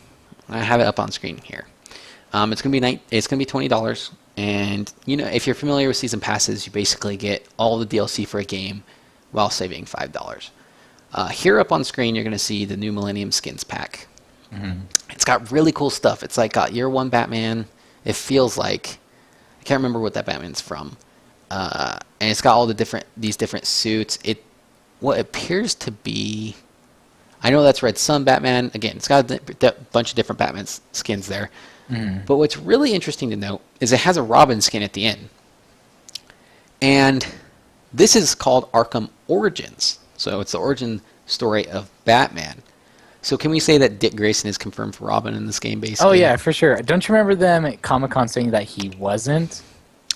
I have it up on screen here. It's gonna be $20, and if you're familiar with season passes, you basically get all the DLC for a game while saving $5. Here up on screen, you're gonna see the new Millennium Skins pack. It's got really cool stuff. It's like got Year One Batman. It feels like I can't remember what that Batman's from, and it's got all these different suits. What appears to be, I know that's Red Sun Batman. Again, it's got a bunch of different Batman skins there. But what's really interesting to note is it has a Robin skin at the end. And this is called Arkham Origins. So it's the origin story of Batman. So can we say that Dick Grayson is confirmed for Robin in this game, basically? Oh, yeah, for sure. Don't you remember them at Comic-Con saying that he wasn't?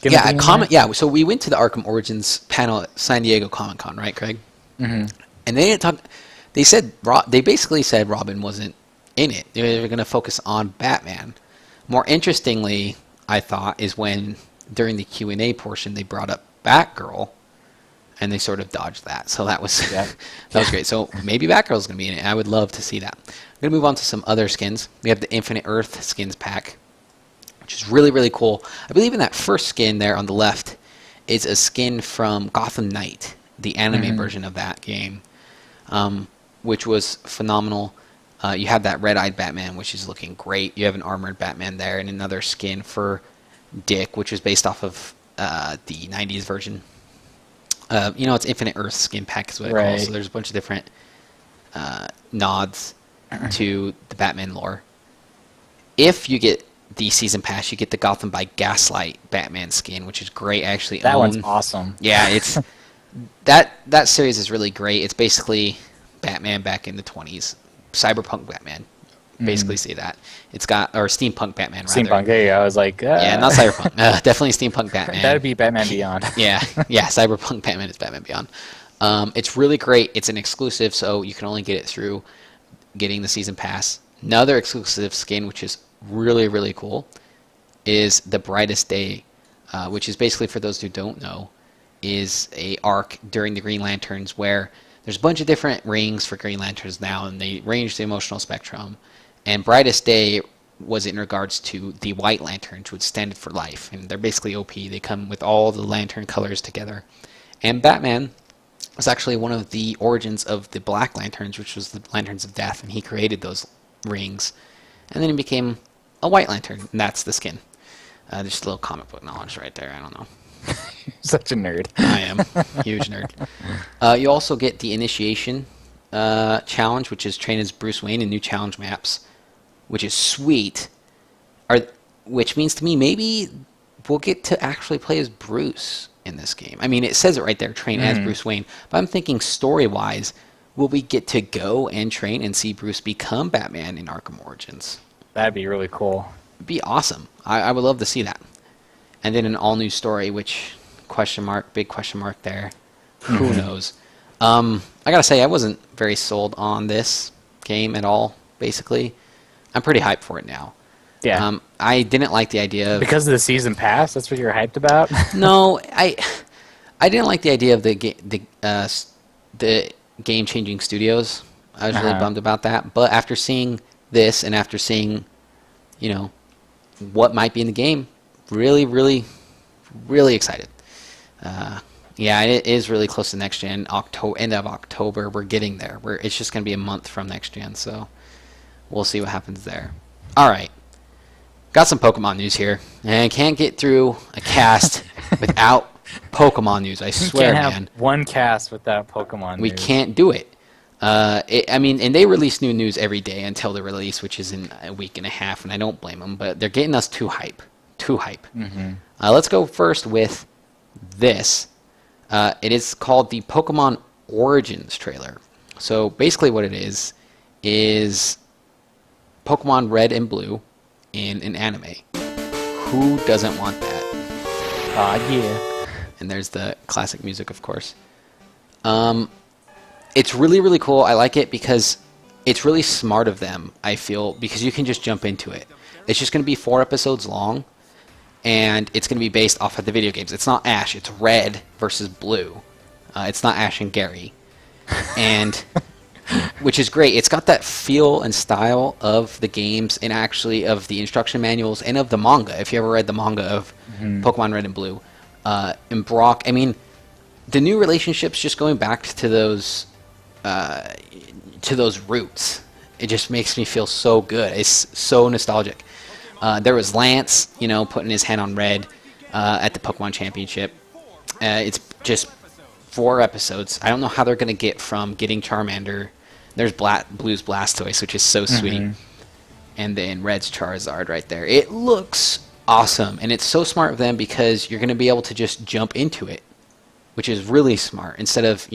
Yeah, so we went to the Arkham Origins panel at San Diego Comic-Con, right, Craig? And they didn't talk. They basically said Robin wasn't in it. They were going to focus on Batman. More interestingly, I thought, is when during the Q&A portion they brought up Batgirl, and they sort of dodged that. So that was that was great. So maybe Batgirl's going to be in it. I would love to see that. I'm going to move on to some other skins. We have the Infinite Earth skins pack, which is really, really cool. I believe in that first skin there on the left is a skin from Gotham Knight, the anime version of that game, which was phenomenal. You have that red-eyed Batman, which is looking great. You have an armored Batman there, and another skin for Dick, which was based off of the 90s version. It's Infinite Earth skin pack is what it calls. So there's a bunch of different nods to the Batman lore. If you get the season pass, you get the Gotham by Gaslight Batman skin, which is great. Actually, that one's awesome. Yeah, it's that series is really great. It's basically Batman back in the 20s. Cyberpunk Batman, basically say that. It's got, or Steampunk Batman, rather. Steampunk, there you go. I was like, yeah, not Cyberpunk. Definitely Steampunk Batman. That'd be Batman Beyond. yeah, Cyberpunk Batman is Batman Beyond. It's really great. It's an exclusive, so you can only get it through getting the season pass. Another exclusive skin, which is really, really cool, is the Brightest Day, which is basically, for those who don't know, is a arc during the Green Lanterns where there's a bunch of different rings for Green Lanterns now, and they range the emotional spectrum. And Brightest Day was in regards to the White Lanterns, which standed for life. And they're basically OP. They come with all the lantern colors together. And Batman was actually one of the origins of the Black Lanterns, which was the Lanterns of Death. And he created those rings. And then he became a White Lantern, and that's the skin. Just a little comic book knowledge right there. I don't know. Such a nerd. I am. Huge nerd. You also get the Initiation challenge, which is train as Bruce Wayne in new challenge maps, which is sweet. Which means to me, maybe we'll get to actually play as Bruce in this game. I mean, it says it right there, train as Bruce Wayne. But I'm thinking story-wise, will we get to go and train and see Bruce become Batman in Arkham Origins? That'd be really cool. It'd be awesome. I would love to see that. And then an all-new story, which, big question mark there. Who knows? I gotta say, I wasn't very sold on this game at all, basically. I'm pretty hyped for it now. Yeah. I didn't like the idea of... Because of the season pass? That's what you're hyped about? No, I didn't like the idea of the game-changing studios. I was really bummed about that. But after seeing this, and after seeing, what might be in the game, really, really, really excited. Yeah, it is really close to next gen. End of October, we're getting there. It's just going to be a month from next gen, so we'll see what happens there. All right, got some Pokemon news here, and I can't get through a cast without Pokemon news. I swear, can't have man. one cast without Pokemon We news. can't do it. And they release new news every day until the release, which is in a week and a half, and I don't blame them, but they're getting us too hype. Let's go first with this. It is called the Pokemon Origins trailer. So basically what it is Pokemon Red and Blue in an anime. Who doesn't want that? Yeah. And there's the classic music, of course. It's really, really cool. I like it because it's really smart of them, I feel, because you can just jump into it. It's just going to be 4 episodes long, and it's going to be based off of the video games. It's not Ash. It's Red versus Blue. It's not Ash and Gary. And which is great. It's got that feel and style of the games and actually of the instruction manuals and of the manga. If you ever read the manga of Pokemon Red and Blue, and Brock, I mean, the new relationships just going back to those roots. It just makes me feel so good. It's so nostalgic. There was Lance, putting his hand on Red at the Pokemon Championship. It's just 4 episodes. I don't know how they're going to get from getting Charmander. There's Blue's Blastoise, which is so sweet. And then Red's Charizard right there. It looks awesome. And it's so smart of them because you're going to be able to just jump into it, which is really smart, instead of,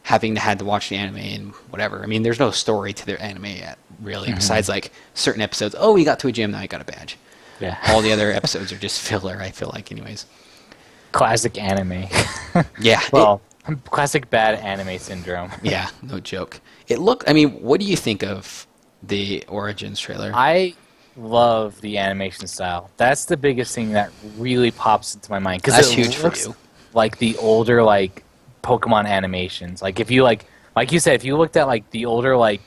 having to watch the anime and whatever. I mean, there's no story to their anime yet, really, besides like certain episodes. Oh, we got to a gym, now I got a badge. Yeah. All the other episodes are just filler, I feel like, anyways. Classic anime. Yeah. Well, classic bad anime syndrome. Yeah, no joke. What do you think of the Origins trailer? I love the animation style. That's the biggest thing that really pops into my mind. That's it huge for looks you. like the older, Pokemon animations. If you, like you said, if you looked at, the older,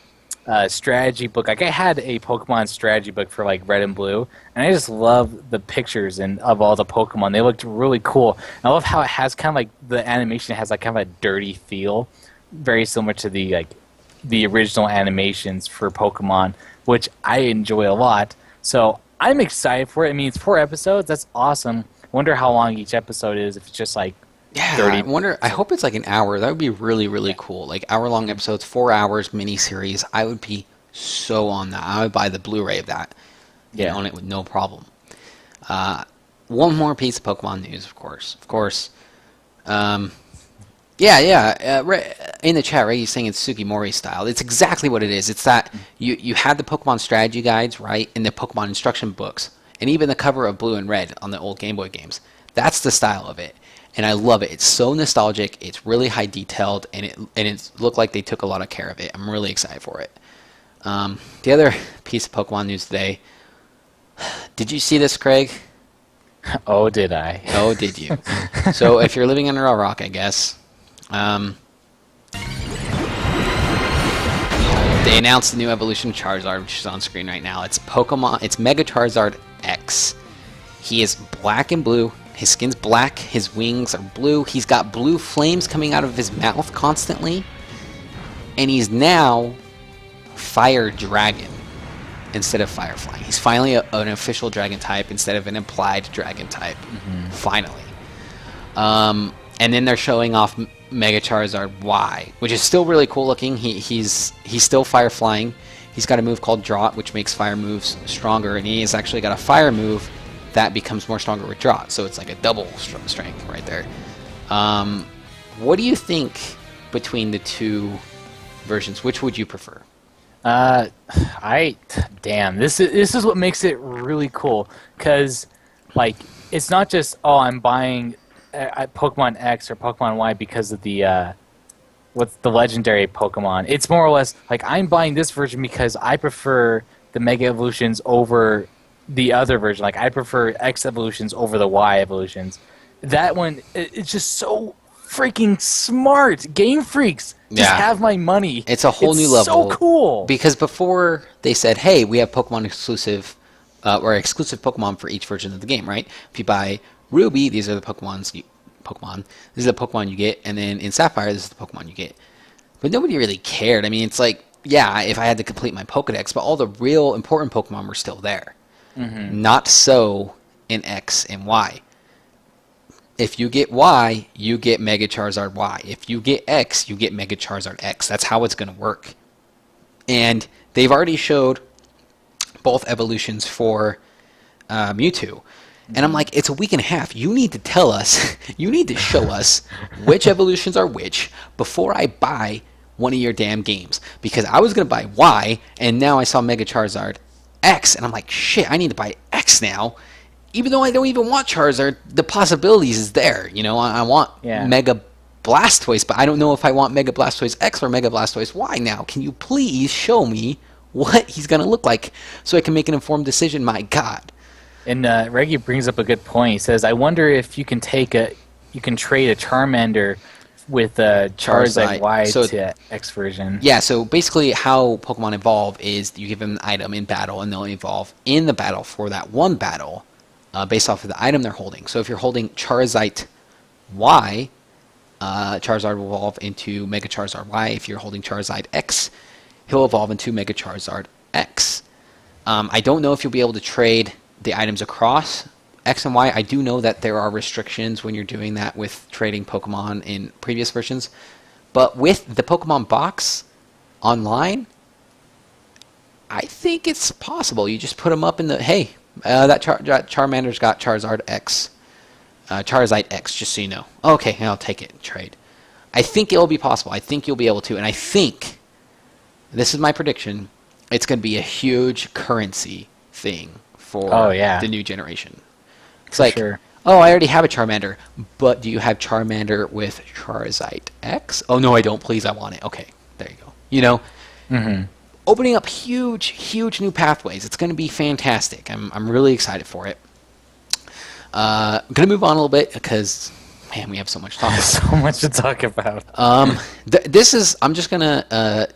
strategy book. I had a Pokemon strategy book for, Red and Blue, and I just love the pictures of all the Pokemon. They looked really cool. And I love how it has kind of, the animation has, kind of a dirty feel, very similar to the original animations for Pokemon, which I enjoy a lot. So I'm excited for it. I mean, it's 4 episodes. That's awesome. Wonder how long each episode is, if it's just, 30. I hope it's an hour. That would be really, really cool. Hour-long episodes, 4 hours, mini-series. I would be so on that. I would buy the Blu-ray of that. Yeah. Own it with no problem. One more piece of Pokemon news, of course. In the chat, right, he's saying it's Sugimori style. It's exactly what it is. It's that you had the Pokemon strategy guides, right, in the Pokemon instruction books, and even the cover of Blue and Red on the old Game Boy games. That's the style of it. And I love it. It's so nostalgic. It's really high detailed, and it looked like they took a lot of care of it. I'm really excited for it. The other piece of Pokemon news today. Did you see this, Craig? Oh, did I? Oh, did you? So if you're living under a rock, I guess. They announced the new evolution of Charizard, which is on screen right now. It's Mega Charizard X. He is black and blue. His skin's black, his wings are blue, he's got blue flames coming out of his mouth constantly, and he's now Fire Dragon instead of Firefly. He's finally an official dragon type instead of an implied dragon type. Finally. And then they're showing off Mega Charizard Y, which is still really cool looking. He's still fire flying. He's got a move called Drought, which makes fire moves stronger, and he has actually got a fire move that becomes more stronger with Drought, so it's like a double strength right there. What do you think between the 2 versions? Which would you prefer? This is what makes it really cool, because it's not just I'm buying Pokemon X or Pokemon Y because of the what's the legendary Pokemon. It's more or less I'm buying this version because I prefer the Mega Evolutions over the other version. I prefer X evolutions over the Y evolutions. That one, it's just so freaking smart. Game Freaks, just have my money. It's a whole new level. So cool. Because before they said, hey, we have Pokemon exclusive, or exclusive Pokemon for each version of the game, right? If you buy Ruby, these are the Pokemon. This is the Pokemon you get, and then in Sapphire, this is the Pokemon you get. But nobody really cared. I mean, it's if I had to complete my Pokedex, but all the real important Pokemon were still there. Not so in X and Y. If you get Y, you get Mega Charizard Y. If you get X, you get Mega Charizard X. That's how it's going to work. And they've already showed both evolutions for Mewtwo. And I'm like, it's a week and a half. You need to tell us, you need to show us which evolutions are which before I buy one of your damn games. Because I was going to buy Y, and now I saw Mega Charizard X, and I'm like, shit, I need to buy X now. Even though I don't even want Charizard, the possibilities is there. I want Mega Blastoise, but I don't know if I want Mega Blastoise X or Mega Blastoise Y now. Can you please show me what he's going to look like so I can make an informed decision? My God. And Reggie brings up a good point. He says, I wonder if you can trade a Charmander with Charizard Y So- to X version. Yeah, so basically how Pokemon evolve is you give them an item in battle, and they'll evolve in the battle for that one battle based off of the item they're holding. So if you're holding Charizard Y, Charizard will evolve into Mega Charizard Y. If you're holding Charizard X, he'll evolve into Mega Charizard X. I don't know if you'll be able to trade the items across X and Y. I do know that there are restrictions when you're doing that with trading Pokemon in previous versions. But with the Pokemon box online, I think it's possible. You just put them up in the, hey, that Charmander's got Charizard X. Charizard X, just so you know. Okay, I'll take it and trade. I think it'll be possible. I think you'll be able to. And I think, this is my prediction, it's going to be a huge currency thing for the new generation. It's like, sure. oh, I already have a Charmander, but do you have Charmander with Charizard X? Oh, no, I don't. Please, I want it. Okay, there you go. You know, opening up huge new pathways. It's going to be fantastic. I'm really excited for it. I'm going to move on a little bit because, man, we have so much to talk about. So much to talk about. I'm just going to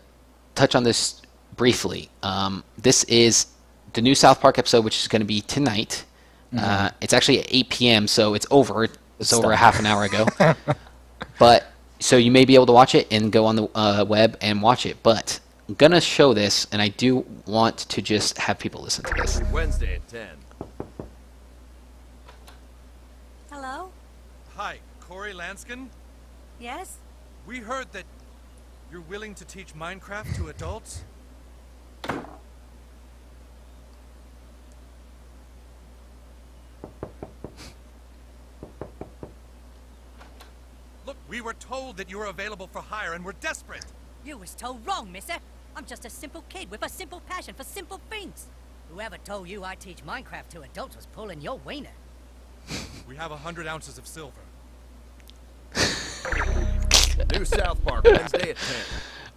touch on this briefly. This is the new South Park episode, which is going to be tonight. It's actually at 8 p.m., so it's over. It's over a half an hour ago. But so you may be able to watch it and go on the web and watch it. But I'm going to show this, and I do want to just have people listen to this. Wednesday at 10. Hello? Hi, Corey Lanskin. Yes? We heard that you're willing to teach Minecraft to adults. Look, we were told that you were available for hire and we're desperate. You was told wrong, mister. I'm just a simple kid with a simple passion for simple things. Whoever told you I teach Minecraft to adults was pulling your wiener. We have 100 ounces of silver. New South Park, Wednesday at 10.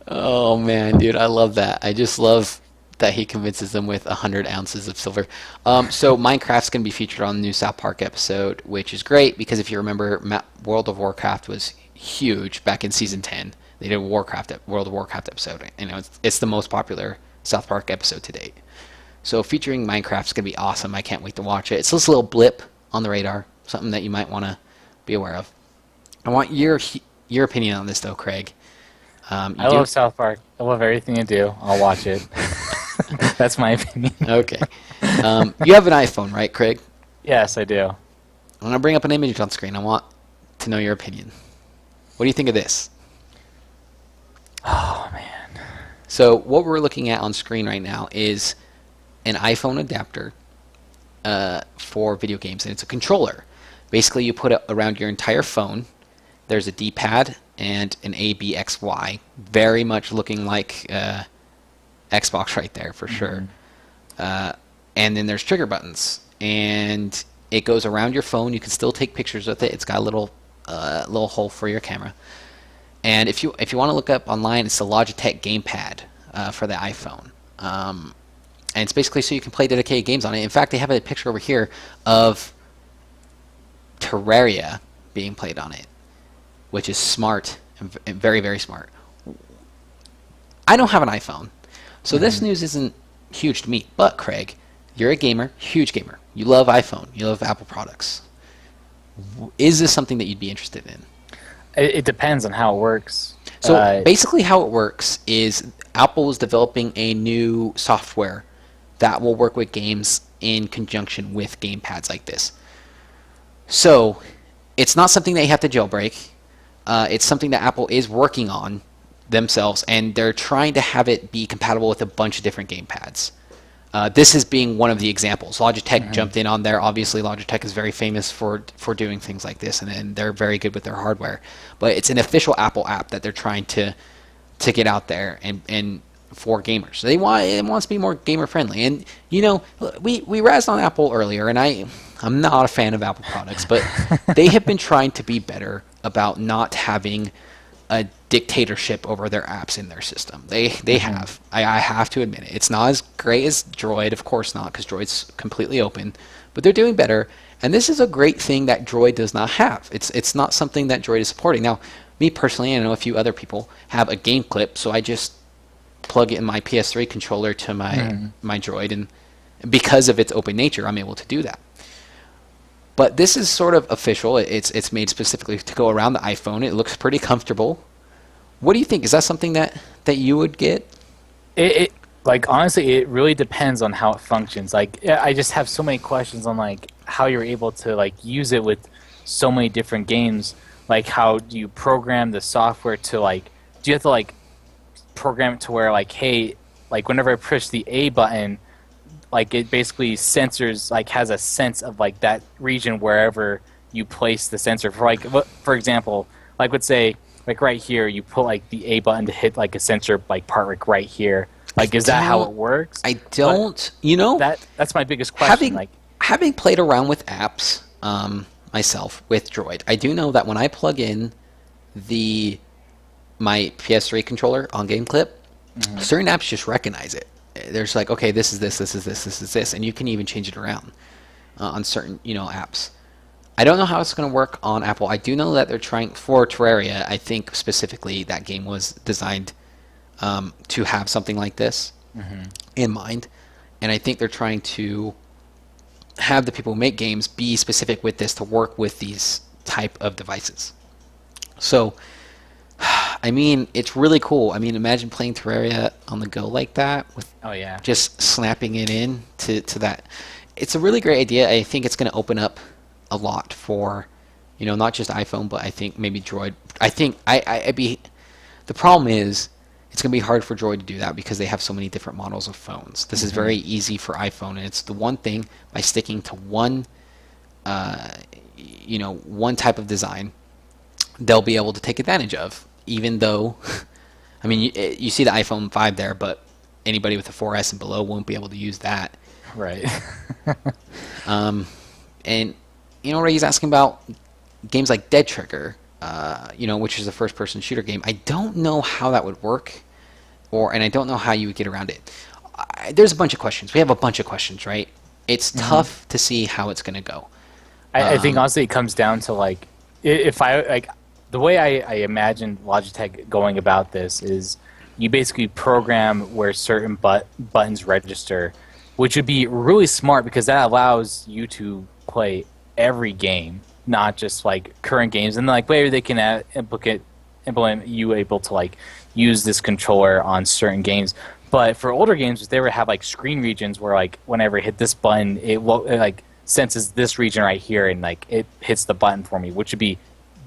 Oh, man, dude, I love that. I just love that he convinces them with 100 ounces of silver. So Minecraft's going to be featured on the new South Park episode, which is great because if you remember, World of Warcraft was huge back in Season 10. They did a World of Warcraft episode. You know, it's the most popular South Park episode to date. So featuring Minecraft's going to be awesome. I can't wait to watch it. It's this little blip on the radar, something that you might want to be aware of. I want your opinion on this, though, Craig. I love South Park. I love everything you do. I'll watch it. That's my opinion. Okay. You have an iPhone, right, Craig? Yes, I do. I'm going to bring up an image on screen. I want to know your opinion. What do you think of this? Oh, man. So what we're looking at on screen right now is an iPhone adapter for video games, and it's a controller. Basically, you put it around your entire phone. There's a D-pad and an ABXY, very much looking like Xbox right there for sure. And then there's trigger buttons, and it goes around your phone. You can still take pictures with it. It's got a little hole for your camera. And if you want to look up online, it's the Logitech Gamepad for the iPhone. And it's basically so you can play dedicated games on it. In fact, they have a picture over here of Terraria being played on it, which is smart and very, very smart. I don't have an iPhone, so this news isn't huge to me. But Craig, you're a gamer, huge gamer. You love iPhone. You love Apple products. Is this something that you'd be interested in? It depends on how it works. So basically how it works is Apple is developing a new software that will work with games in conjunction with gamepads like this. So it's not something that you have to jailbreak. It's something that Apple is working on themselves, and they're trying to have it be compatible with a bunch of different gamepads. This is being one of the examples. Logitech jumped in on there. Obviously, Logitech is very famous for doing things like this, and they're very good with their hardware. But it's an official Apple app that they're trying to get out there and for gamers. So it wants to be more gamer friendly. And you know, we razzed on Apple earlier, and I'm not a fan of Apple products, but they have been trying to be better about not having a dictatorship over their apps in their system. They have. I have to admit it. It's not as great as Droid, of course not, because Droid's completely open, but they're doing better. And this is a great thing that Droid does not have. It's not something that Droid is supporting. Now, me personally, and I know a few other people have a game clip, so I just plug in my PS3 controller to my Droid, and because of its open nature, I'm able to do that. But this is sort of official. It's made specifically to go around the iPhone. It looks pretty comfortable. What do you think? Is that something that you would get? It like, honestly, it really depends on how it functions. Like, I just have so many questions on like how you're able to like use it with so many different games. Like, how do you program the software to like? Do you have to like program it to where like, hey, like whenever I push the A button, like it basically sensors, like has a sense of like that region wherever you place the sensor. For like, for example, like let's say like right here, you put like the A button to hit like a sensor like part like right here. Like, is that how it works? I don't. You know, that's my biggest question. Having played around with apps myself with Droid, I do know that when I plug in my PS3 controller on GameClip, certain apps just recognize it. There's like, okay, this is this, and you can even change it around on certain apps. I don't know how it's going to work on Apple. I do know that they're trying for Terraria. I think specifically that game was designed to have something like this in mind, and I think they're trying to have the people who make games be specific with this to work with these type of devices. So, I mean, it's really cool. I mean, imagine playing Terraria on the go like that with just snapping it in to that. It's a really great idea. I think it's going to open up a lot for, not just iPhone, but I think maybe Droid. I think the problem is it's going to be hard for Droid to do that because they have so many different models of phones. This is very easy for iPhone, and it's the one thing by sticking to one type of design, they'll be able to take advantage of. Even though, I mean, you see the iPhone 5 there, but anybody with a 4S and below won't be able to use that. Right. And Ray's asking about games like Dead Trigger, which is a first-person shooter game. I don't know how that would work, and I don't know how you would get around it. There's a bunch of questions. We have a bunch of questions, right? It's tough to see how it's going to go. I think honestly it comes down to like, if I like. The way I imagine Logitech going about this is you basically program where certain buttons register, which would be really smart because that allows you to play every game, not just like current games. And like later they can implement you able to like use this controller on certain games. But for older games, they would have like screen regions where like whenever I hit this button, it like senses this region right here and like it hits the button for me, which would be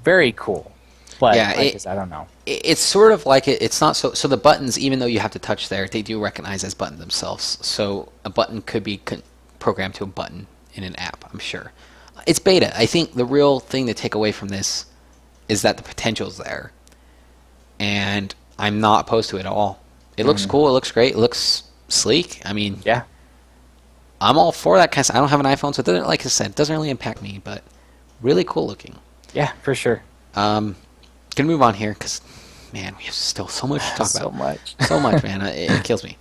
very cool. But yeah, I don't know. It's sort of like it's not so the buttons, even though you have to touch there, they do recognize as buttons themselves. So a button could be programmed to a button in an app, I'm sure. It's beta. I think the real thing to take away from this is that the potential's there. And I'm not opposed to it at all. It looks cool, it looks great, it looks sleek. I mean, yeah. I'm all for that kind of stuff. I don't have an iPhone, so it doesn't, like I said, it doesn't really impact me, but really cool looking. Yeah, for sure. Gonna move on here because, man, we have still so much to talk about. So much, man. It kills me.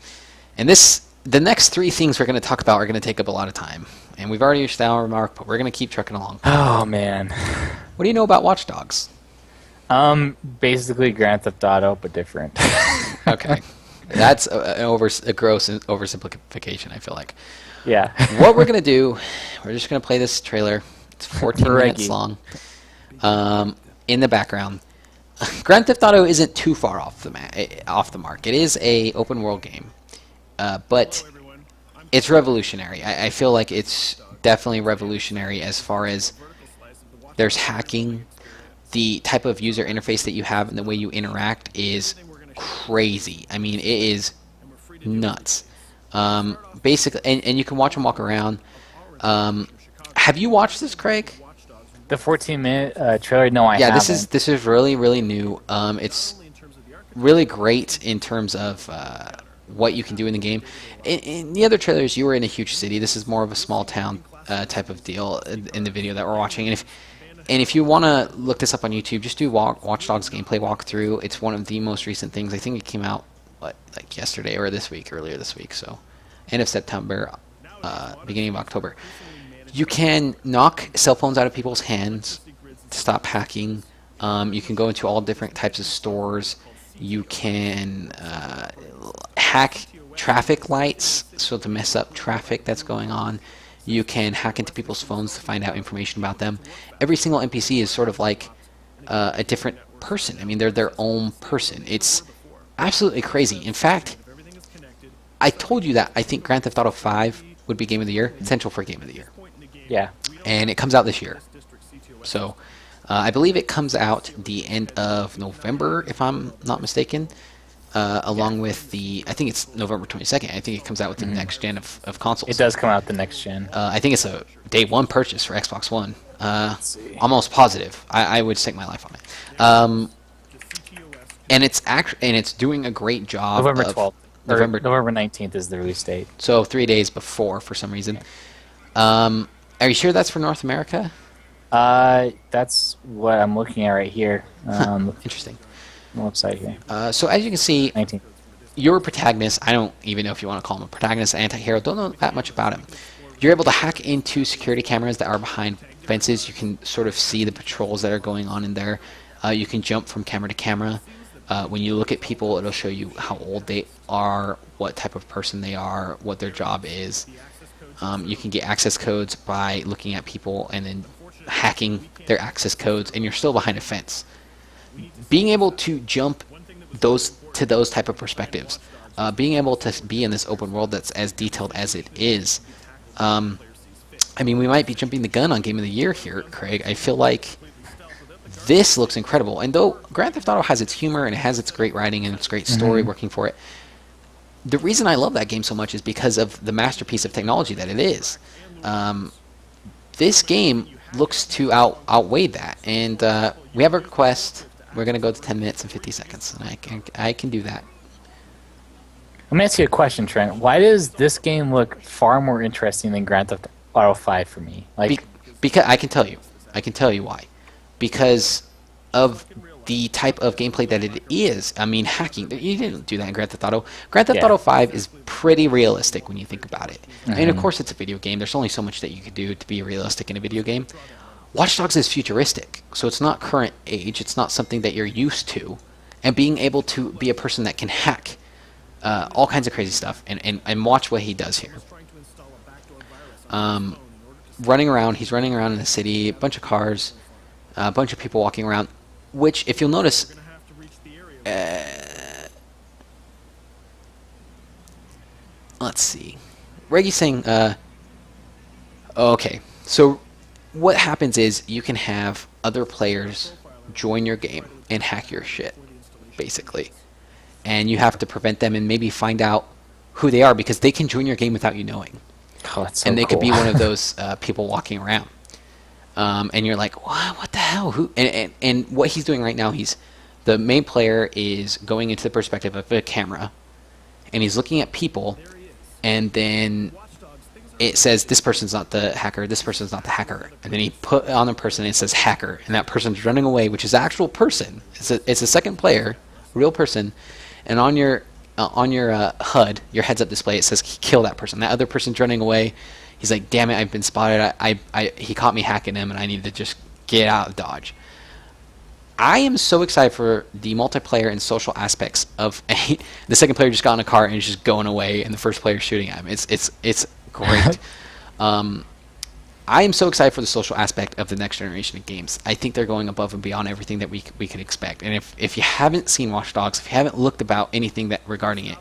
And the next three things we're going to talk about are going to take up a lot of time. And we've already reached the hour mark, but we're going to keep trucking along. Oh, man. What do you know about Watch Dogs? Basically Grand Theft Auto, but different. Okay. That's a gross oversimplification, I feel like. Yeah. What we're going to do, we're just going to play this trailer. It's 14 minutes long. In the background. Grand Theft Auto isn't too far off the mark. It is a open world game, but it's revolutionary. I feel like it's definitely revolutionary as far as there's hacking. The type of user interface that you have and the way you interact is crazy. I mean, it is nuts. Basically, and you can watch them walk around. Have you watched this, Craig? The 14-minute trailer? No, I haven't. Yeah, this is really, really new. It's really great in terms of what you can do in the game. In the other trailers, you were in a huge city. This is more of a small town type of deal in the video that we're watching. And if you want to look this up on YouTube, just do Watch Dogs gameplay walkthrough. It's one of the most recent things. I think it came out like yesterday or earlier this week. So end of September, beginning of October. You can knock cell phones out of people's hands to stop hacking. You can go into all different types of stores. You can hack traffic lights, so to mess up traffic that's going on. You can hack into people's phones to find out information about them. Every single NPC is sort of like a different person. I mean, they're their own person. It's absolutely crazy. In fact, I told you that I think Grand Theft Auto 5 would be Game of the Year, potential for Game of the Year. Yeah. And it comes out this year. So I believe it comes out the end of November, if I'm not mistaken, along with I think it's November 22nd. I think it comes out with the next gen of consoles. It does come out the next gen. I think it's a day one purchase for Xbox One. Let's see. Almost positive. I would stake my life on it. And it's doing a great job. November 12th. November 19th is the release date. So 3 days before, for some reason. Are you sure that's for North America? That's what I'm looking at right here. Interesting. The website here. So as you can see, 19th. your protagonist, I don't even know if you want to call him a protagonist, anti-hero, don't know that much about him. You're able to hack into security cameras that are behind fences. You can sort of see the patrols that are going on in there. You can jump from camera to camera. When you look at people, it'll show you how old they are, what type of person they are, what their job is. You can get access codes by looking at people and then hacking their access codes, and you're still behind a fence. Being able to jump to those type of perspectives, being able to be in this open world that's as detailed as it is. I mean, we might be jumping the gun on Game of the Year here, Craig. I feel like this looks incredible. And though Grand Theft Auto has its humor and it has its great writing and its great story working for it, the reason I love that game so much is because of the masterpiece of technology that it is. This game looks to outweigh that. And we have a request. We're going to go to 10 minutes and 50 seconds. And I can do that. Let me ask you a question, Trent. Why does this game look far more interesting than Grand Theft Auto 5 for me? Like, because I can tell you. I can tell you why. Because of the type of gameplay that it is. I mean, hacking. You didn't do that in Grand Theft Auto. Grand Theft Auto 5 is pretty realistic when you think about it. And of course, it's a video game. There's only so much that you could do to be realistic in a video game. Watch Dogs is futuristic, so it's not current age. It's not something that you're used to. And being able to be a person that can hack all kinds of crazy stuff, and watch what he does here. Running around, he's running around in the city, a bunch of cars, a bunch of people walking around, which, if you'll notice, let's see. Reggie's saying, okay, so what happens is you can have other players join your game and hack your shit, basically. And you have to prevent them and maybe find out who they are, because they can join your game without you knowing. oh, that's so And they cool. could be one of those people walking around. And you're like, what the hell? Who? And what he's doing right now, the main player is going into the perspective of a camera, and he's looking at people, and then it says this person's not the hacker, this person's not the hacker, and then he put on a person and it says hacker, and that person's running away, which is an actual person. It's a second player, real person, and on your HUD, your heads-up display, it says kill that person. That other person's running away. He's like, damn it, I've been spotted. He caught me hacking him, and I need to just get out of Dodge. I am so excited for the multiplayer and social aspects of the second player just got in a car and is just going away, and the first player shooting at him. It's great. I am so excited for the social aspect of the next generation of games. I think they're going above and beyond everything that we could expect. And if you haven't seen Watch Dogs, if you haven't looked about anything regarding it,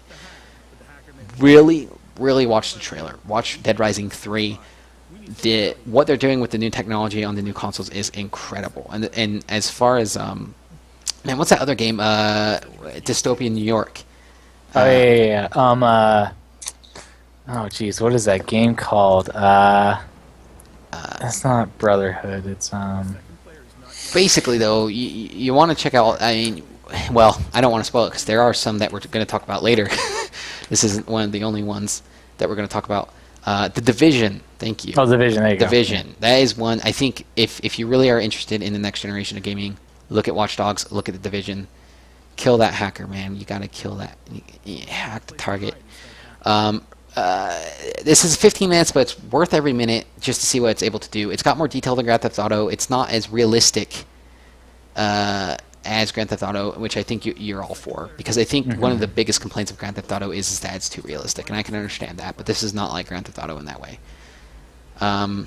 really watch the trailer. Watch Dead Rising 3. What they're doing with the new technology on the new consoles is incredible. And as far as man, what's that other game? Dystopian New York. Oh geez, what is that game called? That's not Brotherhood. It's Basically, though, you want to check out. I mean, well, I don't want to spoil it because there are some that we're going to talk about later. This isn't one of the only ones that we're going to talk about. The Division. Thank you. Oh, Division. There you go. Division. That is one. I think if you really are interested in the next generation of gaming, look at Watch Dogs. Look at the Division. Kill that hacker, man. You got to kill that. You hack the target. This is 15 minutes, but it's worth every minute just to see what it's able to do. It's got more detail than Grand Theft Auto. It's not as realistic as Grand Theft Auto, which I think you're all for, because I think one of the biggest complaints of Grand Theft Auto is that it's too realistic, and I can understand that, but this is not like Grand Theft Auto in that way. And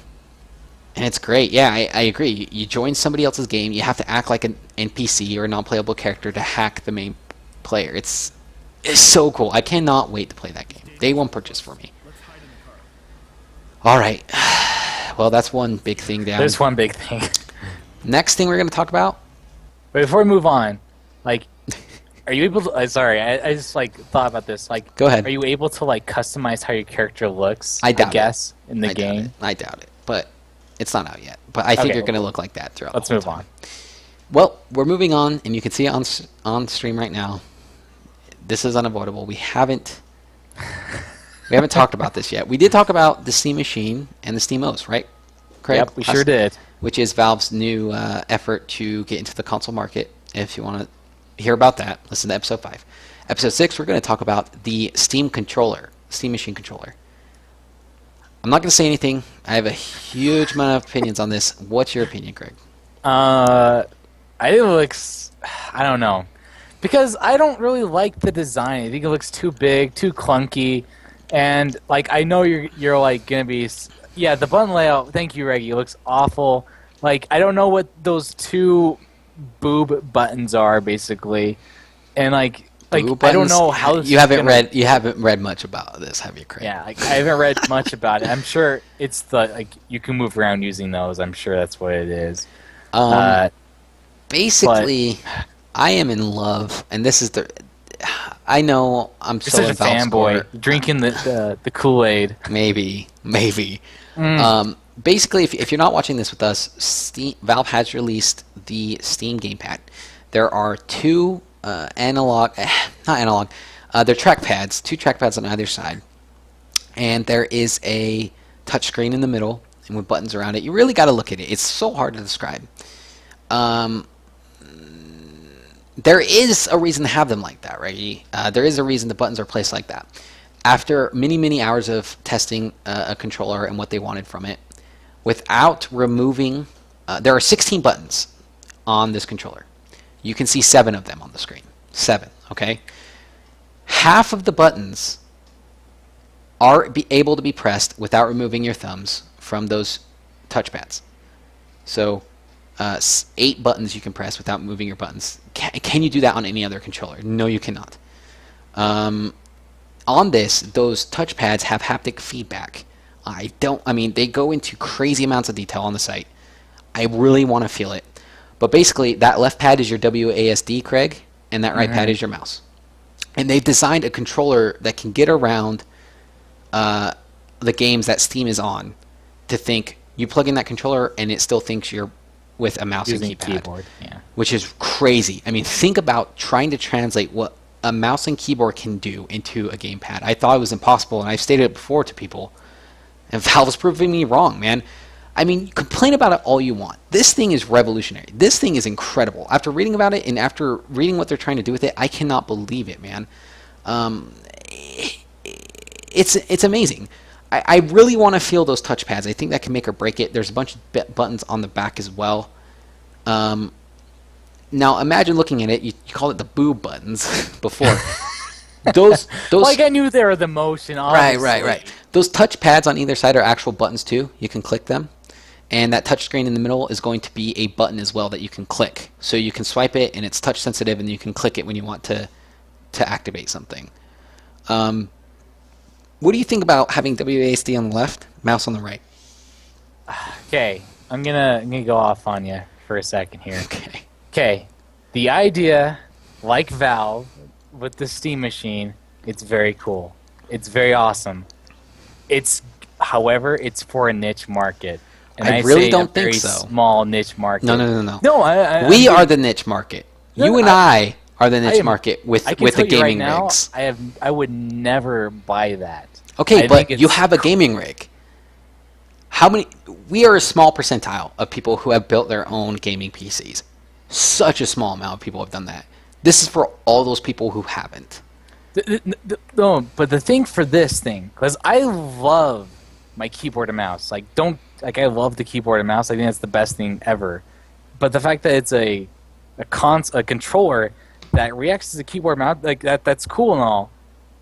it's great. Yeah, I agree. You join somebody else's game, you have to act like an NPC or a non-playable character to hack the main player. It's so cool. I cannot wait to play that game. Day one purchase for me. All right. Well, that's one big thing down. There's one big thing. Next thing we're going to talk about. But before we move on, like, are you able to? Sorry, I just like thought about this. Like, go ahead. Are you able to like customize how your character looks? I doubt guess it. in the game. I doubt it, but it's not out yet. But I think you're going to look like that throughout. Let's the whole move time. on. Well, we're moving on, and you can see it on stream right now. This is unavoidable. We haven't talked about this yet. We did talk about the Steam Machine and the Steam OS, right, Craig? Yep, we sure did. Which is Valve's new effort to get into the console market. If you want to hear about that, listen to episode 5. Episode 6, we're going to talk about the Steam controller, Steam Machine controller. I'm not going to say anything. I have a huge amount of opinions on this. What's your opinion, Craig? I think it looks... I don't know. Because I don't really like the design. I think it looks too big, too clunky. And, like, I know you're like, going to be... Yeah, the button layout, thank you, Reggie, it looks awful. Like, I don't know what those two boob buttons are, basically. And, like I don't know how this you haven't read much about this, have you, Craig? Yeah, like, I haven't read much about it. I'm sure it's you can move around using those. I'm sure that's what it is. Basically, I am in love, and this is I know I'm so such a fanboy drinking the Kool-Aid. Maybe. Basically, if you're not watching this with us, Valve has released the Steam Gamepad. There are two they're trackpads, two trackpads on either side, and there is a touchscreen in the middle and with buttons around it. You really got to look at it. It's so hard to describe. There is a reason to have them like that, right? There is a reason the buttons are placed like that. After many hours of testing a controller and what they wanted from it, without removing... there are 16 buttons on this controller. You can see 7 of them on the screen. 7, okay? Half of the buttons are able to be pressed without removing your thumbs from those touchpads. So 8 buttons you can press without moving your buttons. Can you do that on any other controller? No, you cannot. On this, those touchpads have haptic feedback. They go into crazy amounts of detail on the site. I really want to feel it. But basically, that left pad is your WASD, Craig, and that right pad is your mouse. And they've designed a controller that can get around the games that Steam is on to think you plug in that controller and it still thinks you're with a mouse using and keypad, keyboard, yeah. Which is crazy. I mean, think about trying to translate what a mouse and keyboard can do into a gamepad. I thought it was impossible, and I've stated it before to people, and Valve's proving me wrong, man. I mean, complain about it all you want. This thing is revolutionary. This thing is incredible. After reading about it and after reading what they're trying to do with it, I cannot believe it, man. It's amazing. I really want to feel those touchpads. I think that can make or break it. There's a bunch of buttons on the back as well. Now imagine looking at it. You call it the boob buttons before. those like I knew they were the motion. Obviously. Right. Those touchpads on either side are actual buttons too. You can click them, and that touch screen in the middle is going to be a button as well that you can click. So you can swipe it, and it's touch sensitive, and you can click it when you want to activate something. What do you think about having WASD on the left, mouse on the right? Okay, I'm gonna go off on you for a second here. Okay. The idea, like Valve, with the Steam Machine, it's very cool. It's very awesome. However, it's for a niche market. And I really don't think so. Small niche market. No. No, we are the niche market. You and I are the niche market with the gaming rigs. I would never buy that. Okay, but you have a gaming rig. We are a small percentile of people who have built their own gaming PCs. Such a small amount of people have done that. This is for all those people who haven't. No, but the thing for this thing, because I love my keyboard and mouse. I love the keyboard and mouse. I think that's the best thing ever. But the fact that it's a a controller that reacts as a keyboard mouse. Like that's cool and all,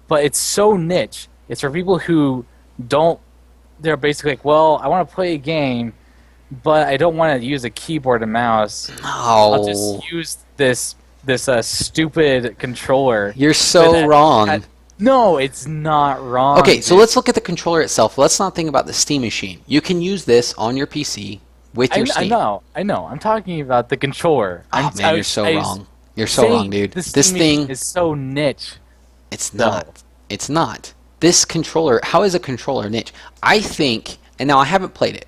but it's so niche. It's for people who don't. They're basically like, well, I want to play a game, but I don't want to use a keyboard and mouse. I'll just use this stupid controller. You're so wrong. No, it's not wrong. Okay, so let's look at the controller itself. Let's not think about the Steam machine. You can use this on your PC with your Steam. I know. I'm talking about the controller. Man, you're so wrong. You're so wrong, dude. This thing is so niche. It's not. No. It's not. This controller, how is a controller niche? I think, and now I haven't played it,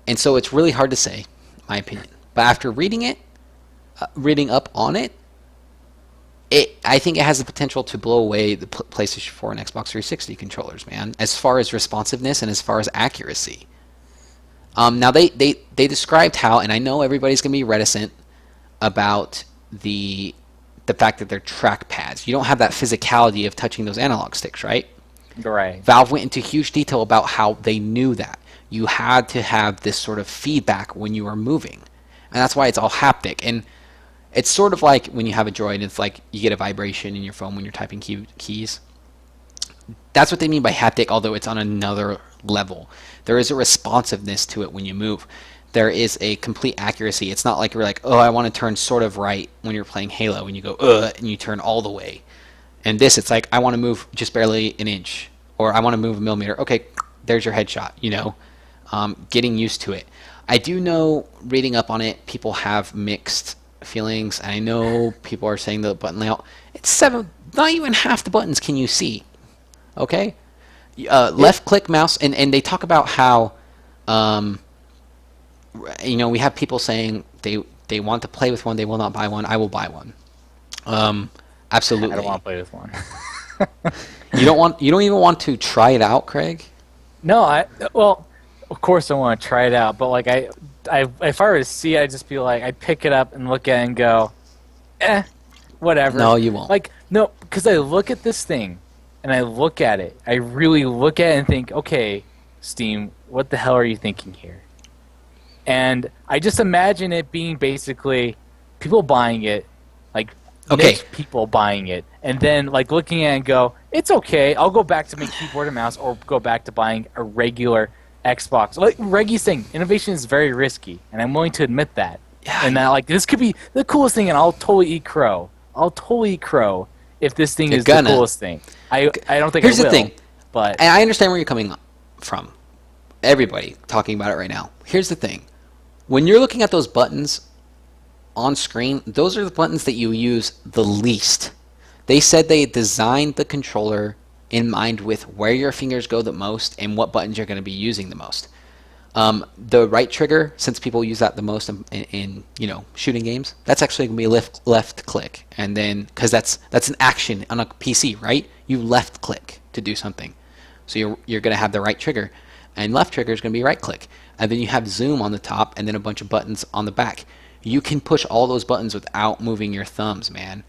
and so it's really hard to say, my opinion. But after reading it, reading up on it, I think it has the potential to blow away the PlayStation 4 and Xbox 360 controllers, man, as far as responsiveness and as far as accuracy. Now, they described how, and I know everybody's going to be reticent about the fact that they're trackpads. You don't have that physicality of touching those analog sticks, right? Right. Valve went into huge detail about how they knew that. You had to have this sort of feedback when you were moving. And that's why it's all haptic. And it's sort of like when you have a Droid, it's like you get a vibration in your phone when you're typing keys. That's what they mean by haptic, although it's on another level. There is a responsiveness to it when you move. There is a complete accuracy. It's not like you're like, oh, I want to turn sort of right when you're playing Halo, and you go, and you turn all the way. And this, it's like, I want to move just barely an inch, or I want to move a millimeter. Okay, there's your headshot, you know. Getting used to it. I do know, reading up on it, people have mixed feelings. I know people are saying the button layout, it's 7, not even half the buttons can you see. Okay? Left click mouse, and they talk about how, you know, we have people saying they want to play with one, they will not buy one. I will buy one. Absolutely. I don't want to play with one. You don't even want to try it out, Craig? No, well, of course I want to try it out, but like if I were to see it, I'd just be like, I'd pick it up and look at it and go, whatever. No, you won't. Like, no, because I look at this thing and I look at it. I really look at it and think, okay, Steam, what the hell are you thinking here? And I just imagine it being basically people buying it, like niche people buying it, and then like looking at it and go, it's okay, I'll go back to my keyboard and mouse, or go back to buying a regular Xbox. Like Reggie's saying, innovation is very risky, and I'm willing to admit that. Yeah. And that like this could be the coolest thing, and I'll totally eat crow. I'll totally eat crow if this thing is the coolest thing. I don't think Here's I will. the thing, but and I understand where you're coming from. Everybody talking about it right now. Here's the thing. When you're looking at those buttons on screen, those are the buttons that you use the least. They said they designed the controller in mind with where your fingers go the most and what buttons you're going to be using the most. The right trigger, since people use that the most in you know, shooting games, that's actually going to be left click, and then because that's an action on a PC, right? You left click to do something, so you're going to have the right trigger, and left trigger is going to be right click. And then you have zoom on the top, and then a bunch of buttons on the back. You can push all those buttons without moving your thumbs, man.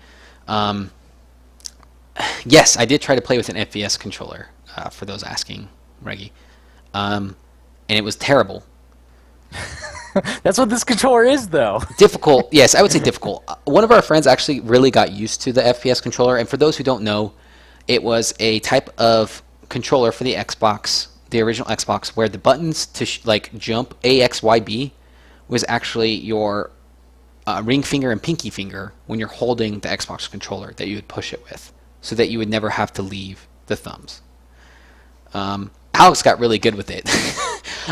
Yes, I did try to play with an FPS controller, for those asking, Reggie. And it was terrible. That's what this controller is, though. Difficult, yes, I would say difficult. One of our friends actually really got used to the FPS controller, and for those who don't know, it was a type of controller for the Xbox, the original Xbox, where the buttons to like jump A, X, Y, B was actually your ring finger and pinky finger when you're holding the Xbox controller that you would push it with, so that you would never have to leave the thumbs. Alex got really good with it.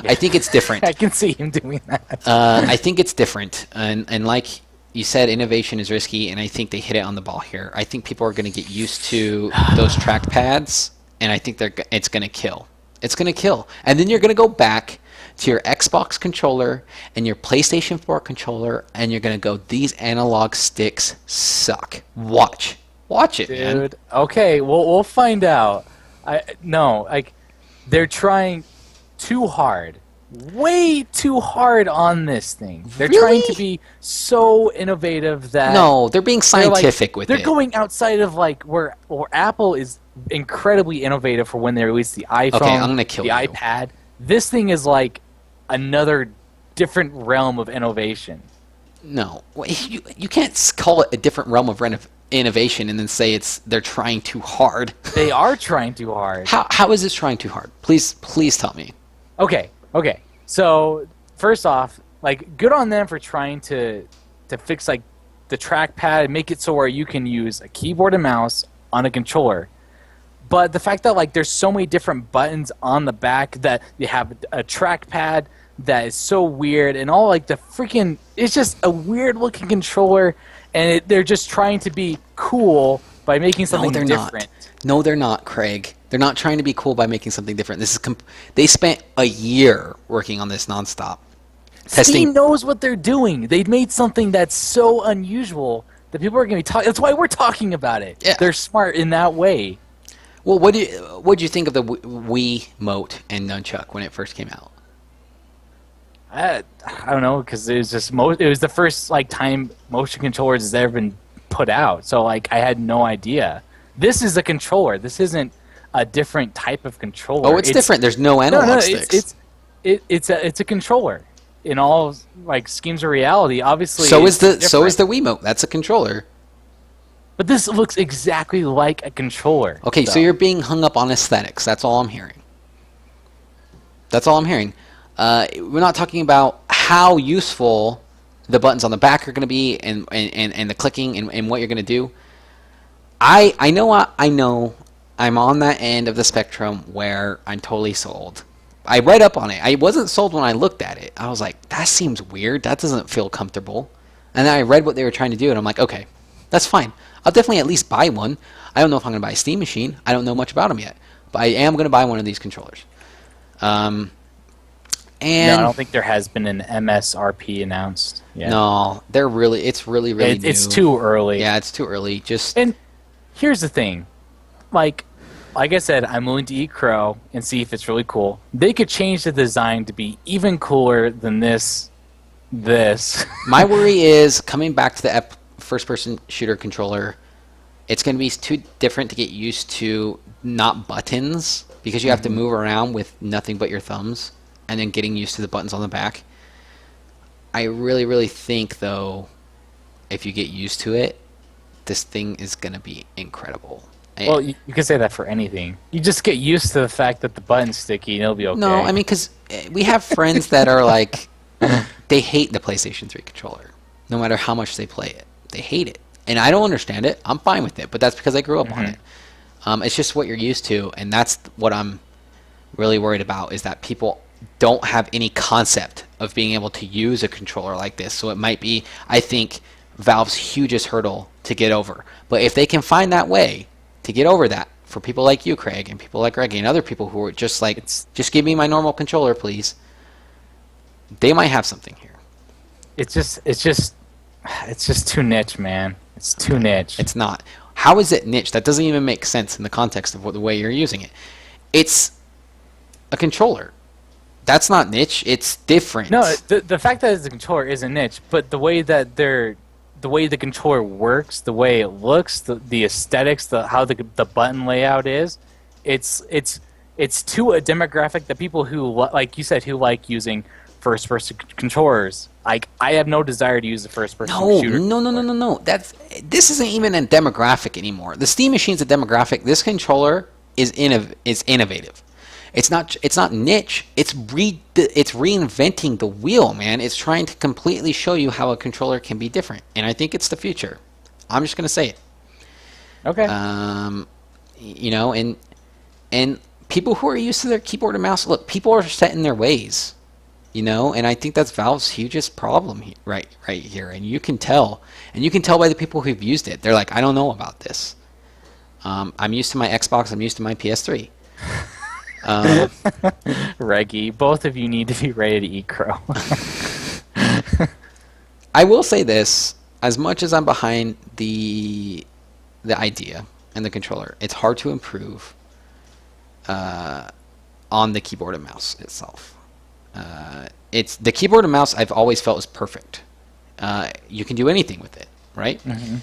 I think it's different. I can see him doing that. I think it's different, and like you said, innovation is risky, and I think they hit it on the ball here. I think people are going to get used to those trackpads, and I think it's going to kill. It's going to kill. And then you're going to go back to your Xbox controller and your PlayStation 4 controller, and you're going to go, these analog sticks suck. Watch it, dude, man. Okay, we'll find out. They're trying too hard. Way too hard on this thing. They're Really? trying to be so innovative that... No, they're being scientific with it. They're going outside of like where Apple is incredibly innovative for when they release the iPhone, Okay, I'm gonna kill the you. iPad. This thing is like another different realm of innovation. No, you can't call it a different realm of innovation and then say they're trying too hard. They are trying too hard. How is this trying too hard? Please tell me. Okay. So first off, like, good on them for trying to fix like the trackpad and make it so where you can use a keyboard and mouse on a controller. But the fact that like there's so many different buttons on the back, that you have a trackpad that is so weird, and all like the freaking, it's just a weird looking controller, and they're just trying to be cool by making something different. No, they're not, Craig. They're not trying to be cool by making something different. They spent a year working on this nonstop. Steam knows what they're doing. They made something that's so unusual that people are going to be talking. That's why we're talking about it. Yeah. They're smart in that way. Well, what did you think of the Wii Mote and Nunchuck when it first came out? I don't know, because it was just it was the first like time motion controllers has ever been put out. So like I had no idea. This is a controller. This isn't a different type of controller. Oh, it's different. There's no analog sticks. It's a controller in all like schemes of reality. Obviously, so is the Wiimote. That's a controller. But this looks exactly like a controller. Okay, so you're being hung up on aesthetics. That's all I'm hearing. We're not talking about how useful the buttons on the back are going to be, and the clicking and what you're going to do. I know I'm on that end of the spectrum where I'm totally sold. I read up on it. I wasn't sold when I looked at it. I was like, that seems weird. That doesn't feel comfortable. And then I read what they were trying to do, and I'm like, okay, that's fine. I'll definitely at least buy one. I don't know if I'm going to buy a Steam machine. I don't know much about them yet. But I am going to buy one of these controllers. No, I don't think there has been an MSRP announced yet. No, it's really new. It's too early. Yeah, it's too early. And here's the thing. Like I said, I'm willing to eat crow and see if it's really cool. They could change the design to be even cooler than this. My worry is coming back to the first-person shooter controller. It's going to be too different to get used to, not buttons, because you have to move around with nothing but your thumbs, and then getting used to the buttons on the back. I really, really think, though, if you get used to it, this thing is going to be incredible. Well, you can say that for anything. You just get used to the fact that the button's sticky, and it'll be okay. No, I mean, because we have friends that are like, they hate the PlayStation 3 controller, no matter how much they play it. They hate it. And I don't understand it. I'm fine with it, but that's because I grew up on it. It's just what you're used to, and that's what I'm really worried about, is that people don't have any concept of being able to use a controller like this. So it might be, I think, Valve's hugest hurdle to get over. But if they can find that way to get over that, for people like you, Craig, and people like Greg, and other people who are just like, just give me my normal controller, please, they might have something here. It's just too niche, man. It's too niche. It's not. How is it niche? That doesn't even make sense in the context of the way you're using it. It's a controller. That's not niche. It's different. No, the fact that it's a controller isn't niche, but the way that the way the controller works, the way it looks, the aesthetics, how the button layout is, it's to a demographic that people who, like you said, who like using first-person controllers. Like, I have no desire to use a first-person shooter. No. This isn't even a demographic anymore. The Steam machine's a demographic. This controller is innovative. It's not niche. It's reinventing the wheel, man. It's trying to completely show you how a controller can be different, and I think it's the future. I'm just gonna say it. Okay. And people who are used to their keyboard and mouse, look, people are set in their ways, and I think that's Valve's hugest problem right here, and you can tell by the people who've used it. They're like, I don't know about this. I'm used to my Xbox. I'm used to my PS3. Reggie, both of you need to be ready to eat crow. I will say this: as much as I'm behind the idea and the controller, it's hard to improve on the keyboard and mouse itself. It's the keyboard and mouse I've always felt is perfect. You can do anything with it, right? Mm-hmm.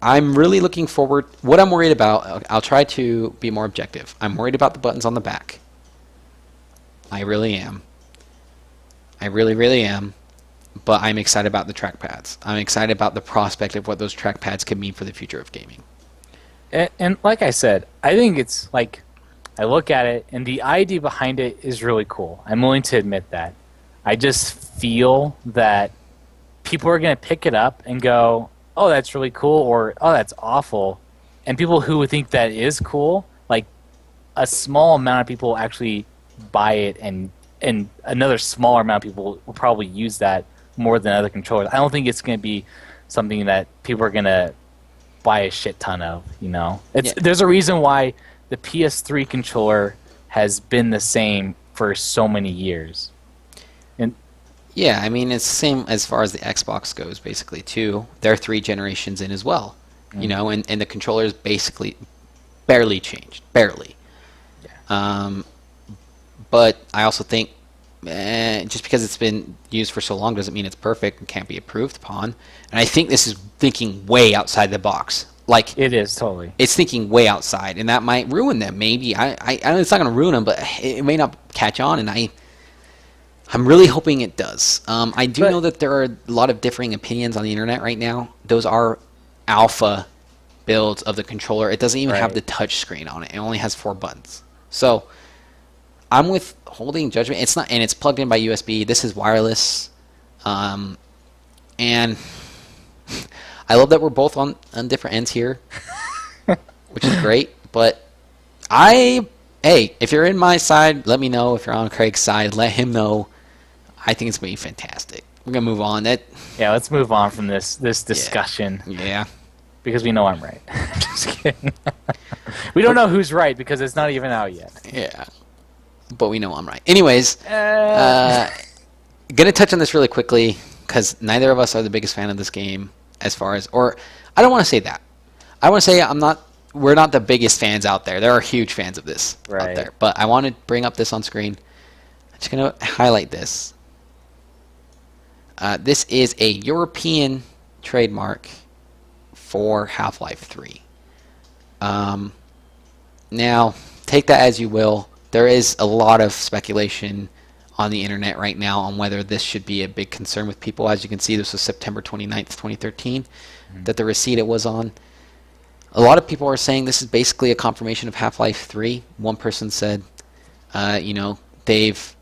I'm really looking forward. What I'm worried about, I'll try to be more objective. I'm worried about the buttons on the back. I really am. I really, really am. But I'm excited about the trackpads. I'm excited about the prospect of what those trackpads could mean for the future of gaming. And like I said, I think it's like, I look at it, and the idea behind it is really cool. I'm willing to admit that. I just feel that people are going to pick it up and go, oh, that's really cool, or oh, that's awful. And people who would think that is cool, like a small amount of people actually buy it, and another smaller amount of people will probably use that more than other controllers. I don't think it's going to be something that people are going to buy a shit ton of, you know? There's a reason why the PS3 controller has been the same for so many years. And yeah, I mean, it's the same as far as the Xbox goes, basically, too. They're 3 generations in as well, you know, and the controllers basically barely changed. Barely. Yeah. But I also think just because it's been used for so long doesn't mean it's perfect and can't be improved upon. And I think this is thinking way outside the box. Like, it is, totally. It's thinking way outside, and that might ruin them. Maybe I know it's not going to ruin them, but it may not catch on. And I'm really hoping it does. I do know that there are a lot of differing opinions on the internet right now. Those are alpha builds of the controller. It doesn't even have the touch screen on it. It only has 4 buttons. So I'm withholding judgment. It's not, and it's plugged in by USB. This is wireless, and I love that we're both on different ends here, which is great. But hey, if you're in my side, let me know. If you're on Craig's side, let him know. I think it's going to be fantastic. We're going to move on. Let's move on from this discussion. Yeah. Because we know I'm right. Just kidding. We don't know who's right because it's not even out yet. Yeah. But we know I'm right. Anyways, going to touch on this really quickly because neither of us are the biggest fan of this game as far as, or I don't want to say that. I want to say we're not the biggest fans out there. There are huge fans of this out there. But I want to bring up this on screen. I'm just going to highlight this. This is a European trademark for Half-Life 3. Now, take that as you will. There is a lot of speculation on the internet right now on whether this should be a big concern with people. As you can see, this was September 29th, 2013, that the receipt it was on. A lot of people are saying this is basically a confirmation of Half-Life 3. One person said, they've...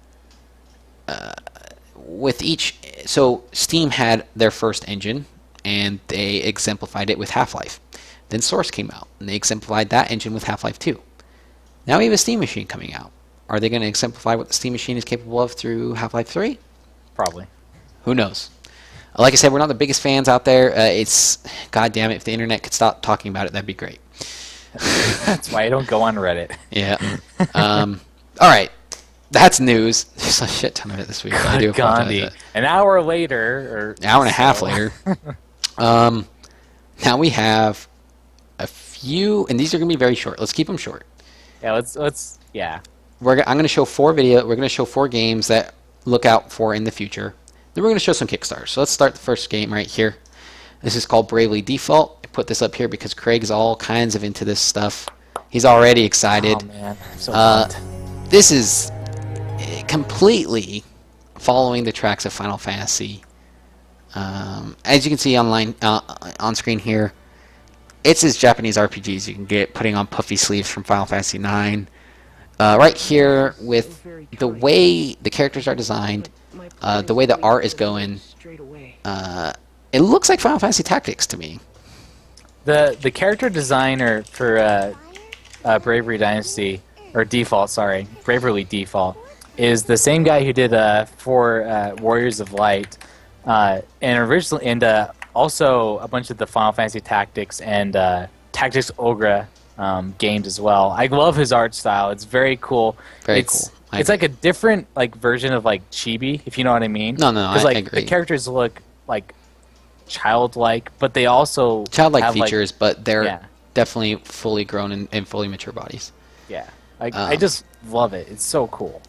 with each... So, Steam had their first engine, and they exemplified it with Half-Life. Then Source came out, and they exemplified that engine with Half-Life 2. Now we have a Steam machine coming out. Are they going to exemplify what the Steam machine is capable of through Half-Life 3? Probably. Who knows? Like I said, we're not the biggest fans out there. God damn it, if the internet could stop talking about it, that'd be great. That's why I don't go on Reddit. Yeah. All right. That's news. There's a shit ton of it this week. I do apologize. An hour later, an hour and a half later. Now we have a few, and these are going to be very short. Let's keep them short. Yeah, let's. I'm going to show 4 videos. We're going to show 4 games that look out for in the future. Then we're going to show some Kickstarters. So let's start the first game right here. This is called Bravely Default. I put this up here because Craig's all kinds of into this stuff. He's already excited. Oh man, I'm so pumped. This is completely following the tracks of Final Fantasy. As you can see on screen here, it's as Japanese RPGs you can get, putting on puffy sleeves from Final Fantasy IX. Right here, with the way the characters are designed, the way the art is going, it looks like Final Fantasy Tactics to me. The character designer for Bravely Default, is the same guy who did for Warriors of Light, and also a bunch of the Final Fantasy Tactics and Tactics Ogre games as well. I love his art style. It's very cool. Very cool. It's like a different version of Chibi, if you know what I mean. No, I agree. The characters look childlike, but they also childlike have features, but they're definitely fully grown and fully mature bodies. Yeah, I just love it. It's so cool.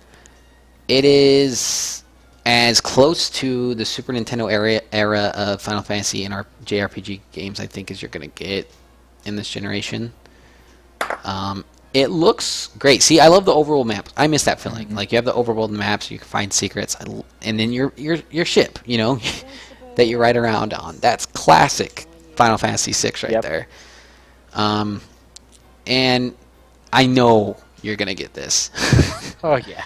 It is as close to the Super Nintendo era of Final Fantasy and our JRPG games, I think, as you're going to get in this generation. It looks great. See, I love the overworld maps. I miss that feeling. Like you have the overworld maps, you can find secrets, and then your ship, you know, that you ride around on. That's classic Final Fantasy VI right there. And I know you're gonna get this. Oh yeah.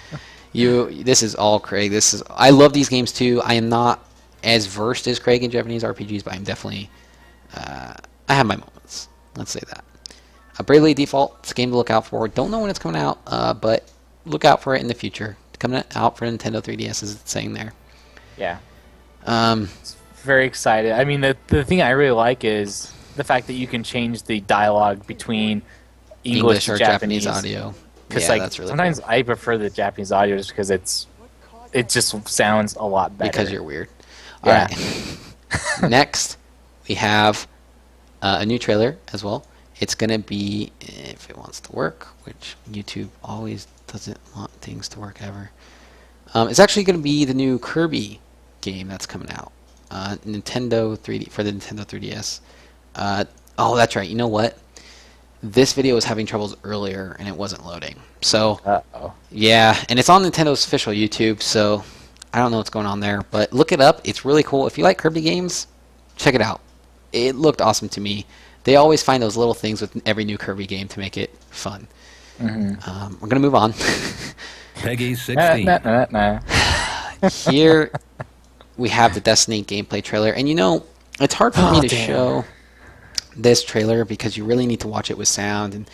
This is all Craig. I love these games too. I am not as versed as Craig in Japanese RPGs, but I'm definitely I have my moments. Let's say that. Bravely Default, it's a game to look out for. Don't know when it's coming out, but look out for it in the future. Coming out for Nintendo 3DS, as it's saying there. Yeah. Very excited. I mean, the thing I really like is the fact that you can change the dialogue between English or and Japanese audio. Because Yeah, that's really sometimes cool. I prefer the Japanese audio just because it just sounds a lot better. Because you're weird. Yeah. Alright. Next, we have a new trailer as well. It's going to be, if it wants to work, which YouTube always doesn't want things to work ever. It's actually going to be the new Kirby game that's coming out. Nintendo 3D for the Nintendo 3DS. Oh, that's right. You know what? This video was having troubles earlier and it wasn't loading. So, yeah, and it's on Nintendo's official YouTube, so I don't know what's going on there. But look it up. It's really cool. If you like Kirby games, check it out. It looked awesome to me. They always find those little things with every new Kirby game to make it fun. We're going to move on. Peggy 16. Here we have the Destiny gameplay trailer. And you know, it's hard for me to show this trailer because you really need to watch it with sound. And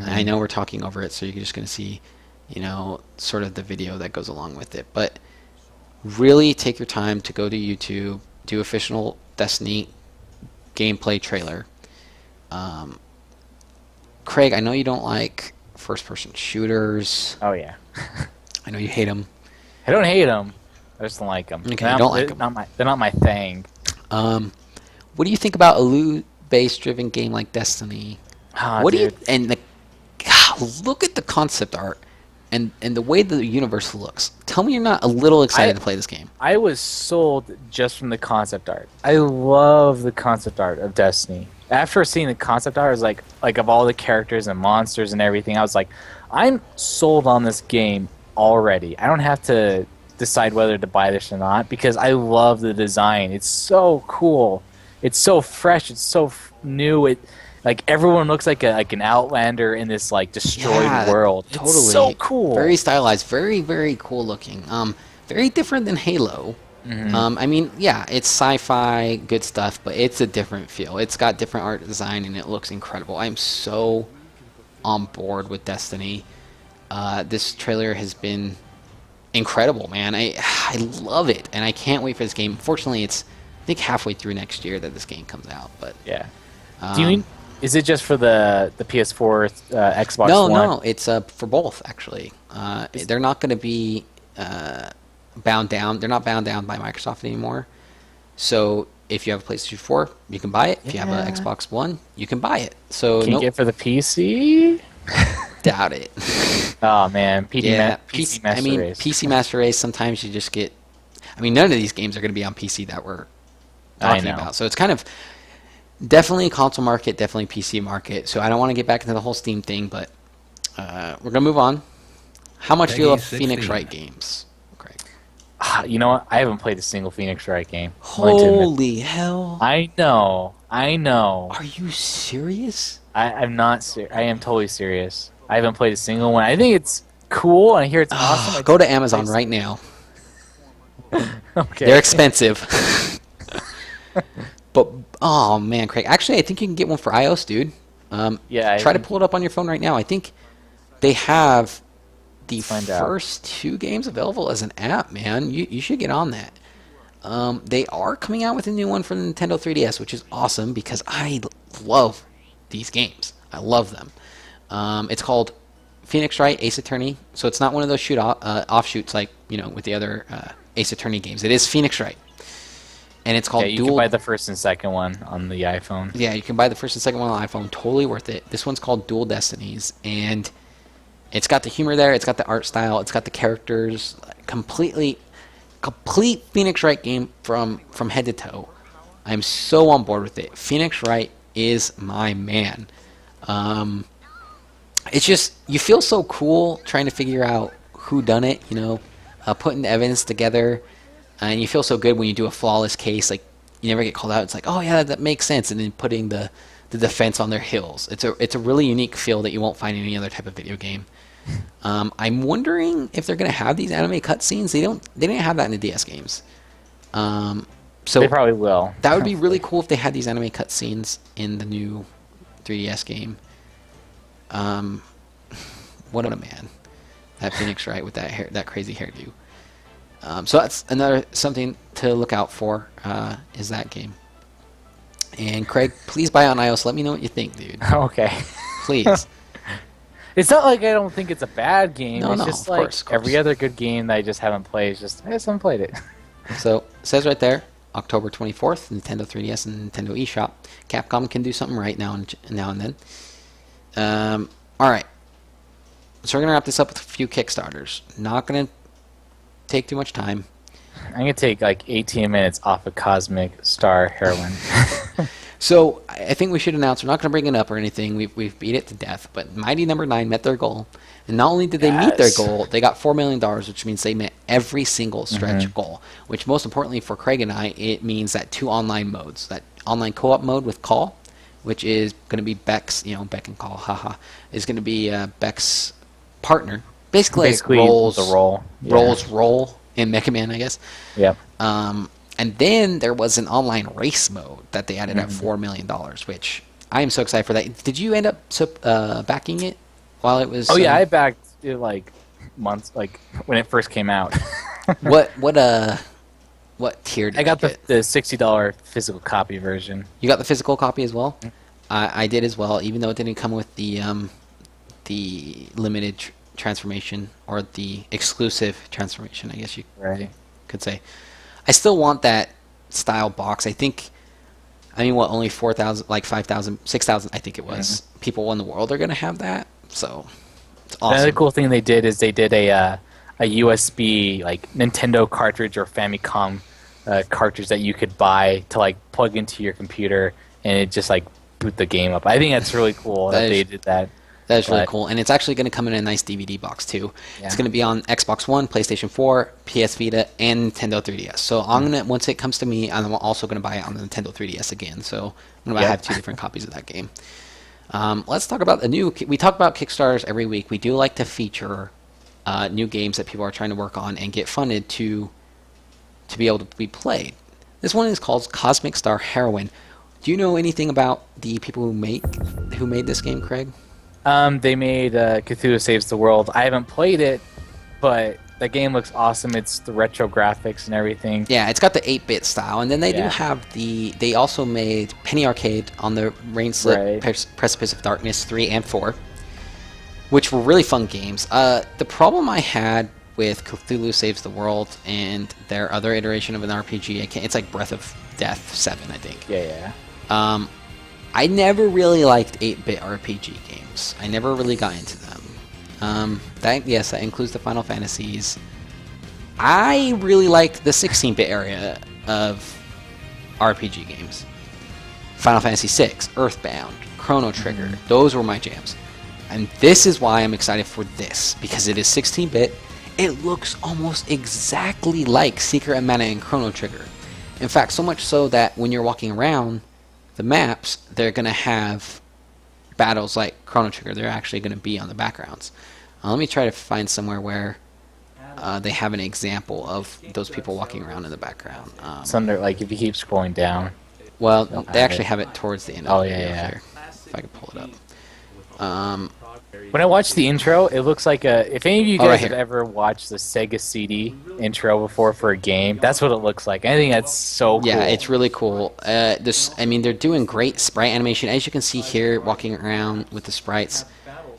I know we're talking over it, so you're just going to see, you know, sort of the video that goes along with it. But really take your time to go to YouTube, do official Destiny gameplay trailer. Craig, I know you don't like first-person shooters. Oh yeah. I know you hate them. I don't hate them. I just don't like them. Okay, you don't like them. They're not my thing. What do you think about a loot-based driven game like Destiny? What do you God, look at the concept art and the way the universe looks. Tell me you're not a little excited to play this game. I was sold just from the concept art. I love the concept art of Destiny. After seeing the concept art, I was like of all the characters and monsters and everything, I was like, I'm sold on this game already. I don't have to decide whether to buy this or not because I love the design. It's so cool. It's so fresh. It's so new. Like everyone looks like an Outlander in this like destroyed world. Totally. It's so cool. Very stylized. Very, very cool looking. Very different than Halo. I mean, yeah, it's sci-fi, good stuff, but it's a different feel. It's got different art design, and it looks incredible. I'm so on board with Destiny. This trailer has been incredible, man. I love it, and I can't wait for this game. Fortunately, it's I think halfway through next year that this game comes out. But yeah, do you mean is it just for the PS4, Xbox One? No, it's for both actually. They're not going to be bound down. They're not bound down by Microsoft anymore. So if you have a PlayStation 4, you can buy it. If you have an Xbox One, you can buy it. So can you get it for the PC? Doubt it. Oh man, PC Master I mean, Race. PC Master Race. Sometimes you just get. I mean, none of these games are going to be on PC that we're talking about. So it's kind of definitely console market, definitely PC market. So I don't want to get back into the whole Steam thing, but we're going to move on. How much do you love Phoenix Wright games, Craig? You know what? I haven't played a single Phoenix Wright game. Holy hell! I know. Are you serious? I'm not I am totally serious. I haven't played a single one. I think it's cool, and I hear it's awesome. Go to Amazon right now. Okay. They're expensive. But, oh man, Craig. Actually, I think you can get one for iOS, dude. Yeah. Try to pull it up on your phone right now. I think they have the first 2 games available as an app, man. You should get on that. They are coming out with a new one for the Nintendo 3DS, which is awesome because I love these games. I love them. It's called Phoenix Wright Ace Attorney. So it's not one of those offshoots like, with the other Ace Attorney games. It is Phoenix Wright. And it's called you can buy the first and second one on the iPhone. Yeah, you can buy the first and second one on the iPhone. Totally worth it. This one's called Dual Destinies. And it's got the humor there. It's got the art style. It's got the characters. Complete Phoenix Wright game from head to toe. I'm so on board with it. Phoenix Wright is my man. I it's just you feel so cool trying to figure out who done it. Putting the evidence together, and you feel so good when you do a flawless case. Like you never get called out. It's like, oh yeah, that makes sense. And then putting the defense on their heels. It's a really unique feel that you won't find in any other type of video game. I'm wondering if they're gonna have these anime cutscenes. They didn't have that in the DS games. So They probably will. that would be really cool if they had these anime cutscenes in the new 3DS game. What a man, that Phoenix Wright with that crazy hairdo. So that's another something to look out for. Is that game? And Craig, please buy it on iOS. Let me know what you think, dude. Okay. Please. It's not like I don't think it's a bad game. No, it's no, just of like course. every other good game that I just haven't played. It's just I just haven't played it. So it says right there, October 24th, Nintendo 3DS and Nintendo eShop. Capcom can do something right now and then. All right. So we're gonna wrap this up with a few Kickstarters. Not gonna take too much time. I'm gonna take like 18 minutes off of Cosmic Star Heroine. So I think we should announce we're not going to bring it up or anything. We've beat it to death. But Mighty Number 9 met their goal, and not only did they meet their goal, they got $4 million, which means they met every single stretch goal. Which most importantly for Craig and I, it means that 2 online modes, that online co-op mode with Call, which is going to be Beck's, Beck and Call, haha, is going to be Beck's partner, basically Roll's the role, Roll's role in Mega Man, I guess. Yep. And then there was an online race mode that they added at $4 million, which I am so excited for that. Did you end up backing it while it was? Oh yeah, I backed it like months, like when it first came out. What tier did I got you get? the $60 physical copy version. You got the physical copy as well? I did as well, even though it didn't come with the limited transformation or the exclusive transformation, I guess you could say. I still want that style box. Only 4,000, like 5,000, 6,000, I think it was, people in the world are going to have that. So, it's awesome. Another cool thing they did is they did a USB, like, Nintendo cartridge or Famicom cartridge that you could buy to, like, plug into your computer, and it just, like, boot the game up. I think that's really cool that they did that. That is really cool, and it's actually going to come in a nice DVD box too. Yeah. It's going to be on Xbox One, PlayStation 4, PS Vita, and Nintendo 3DS. So once it comes to me, I'm also going to buy it on the Nintendo 3DS again. So I'm going to have 2 different copies of that game. Let's talk about we talk about Kickstarters every week. We do like to feature new games that people are trying to work on and get funded to be able to be played. This one is called Cosmic Star Heroine. Do you know anything about the people who made this game, Craig? They made Cthulhu Saves the World. I haven't played it, but the game looks awesome. It's the retro graphics and everything. Yeah, it's got the 8-bit style, and then they do have they also made Penny Arcade on the Rain-Slit Precipice of Darkness 3 and 4, which were really fun games. The problem I had with Cthulhu Saves the World and their other iteration of an RPG, it's like Breath of Death 7, I think. Yeah. I never really liked 8-bit RPG games. I never really got into them. That includes the Final Fantasies. I really liked the 16-bit area of RPG games. Final Fantasy VI, Earthbound, Chrono Trigger. Those were my jams. And this is why I'm excited for this, because it is 16-bit. It looks almost exactly like Secret of Mana and Chrono Trigger. In fact, so much so that when you're walking around the maps, they're going to have battles like Chrono Trigger. They're actually going to be on the backgrounds. Let me try to find somewhere where they have an example of those people walking around in the background. It's under, like, if you keep scrolling down. Well, they actually have it towards the end of the video here. If I can pull it up. When I watched the intro, it looks like if any of you guys have ever watched the Sega CD intro before for a game, that's what it looks like. I think that's so cool. Yeah, it's really cool. They're doing great sprite animation. As you can see here, walking around with the sprites.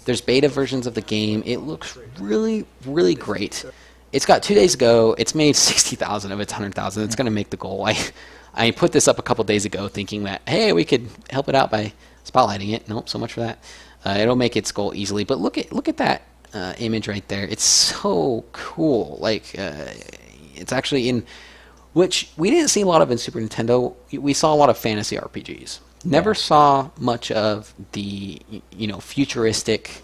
There's beta versions of the game. It looks really, really great. It's got 2 days ago. It's made 60,000 of its 100,000. It's going to make the goal. I put this up a couple days ago thinking that, hey, we could help it out by spotlighting it. Nope, so much for that. It'll make its goal easily. But look at that image right there. It's so cool. It's actually in, which we didn't see a lot of in Super Nintendo. We saw a lot of fantasy RPGs. Never saw much of the futuristic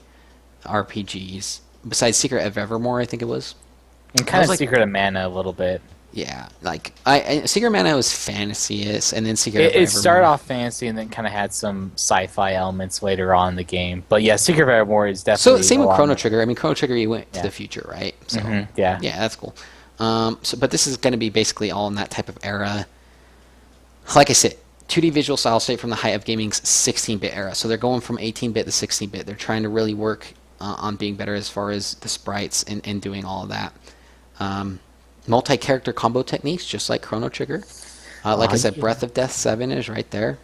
RPGs besides Secret of Evermore, I think it was. And kind of like- Secret of Mana a little bit. Yeah, like Secret of Mana was fantasy-ish, and then Secret of It Evermore. started off fantasy and then kind of had some sci-fi elements later on in the game. But yeah, Secret of Evermore is So definitely same a with lot Chrono more- Trigger. I mean, Chrono Trigger, you went to Yeah. the future, right? So Yeah. yeah, that's cool. But this is going to be basically all in that type of era. Like I said, 2D visual style straight from the height of gaming's 16-bit era. So they're going from 18-bit to 16-bit. They're trying to really work on being better as far as the sprites and doing all of that. Multi-character combo techniques, just like Chrono Trigger. Like I said, yeah. Breath of Death 7 is right there.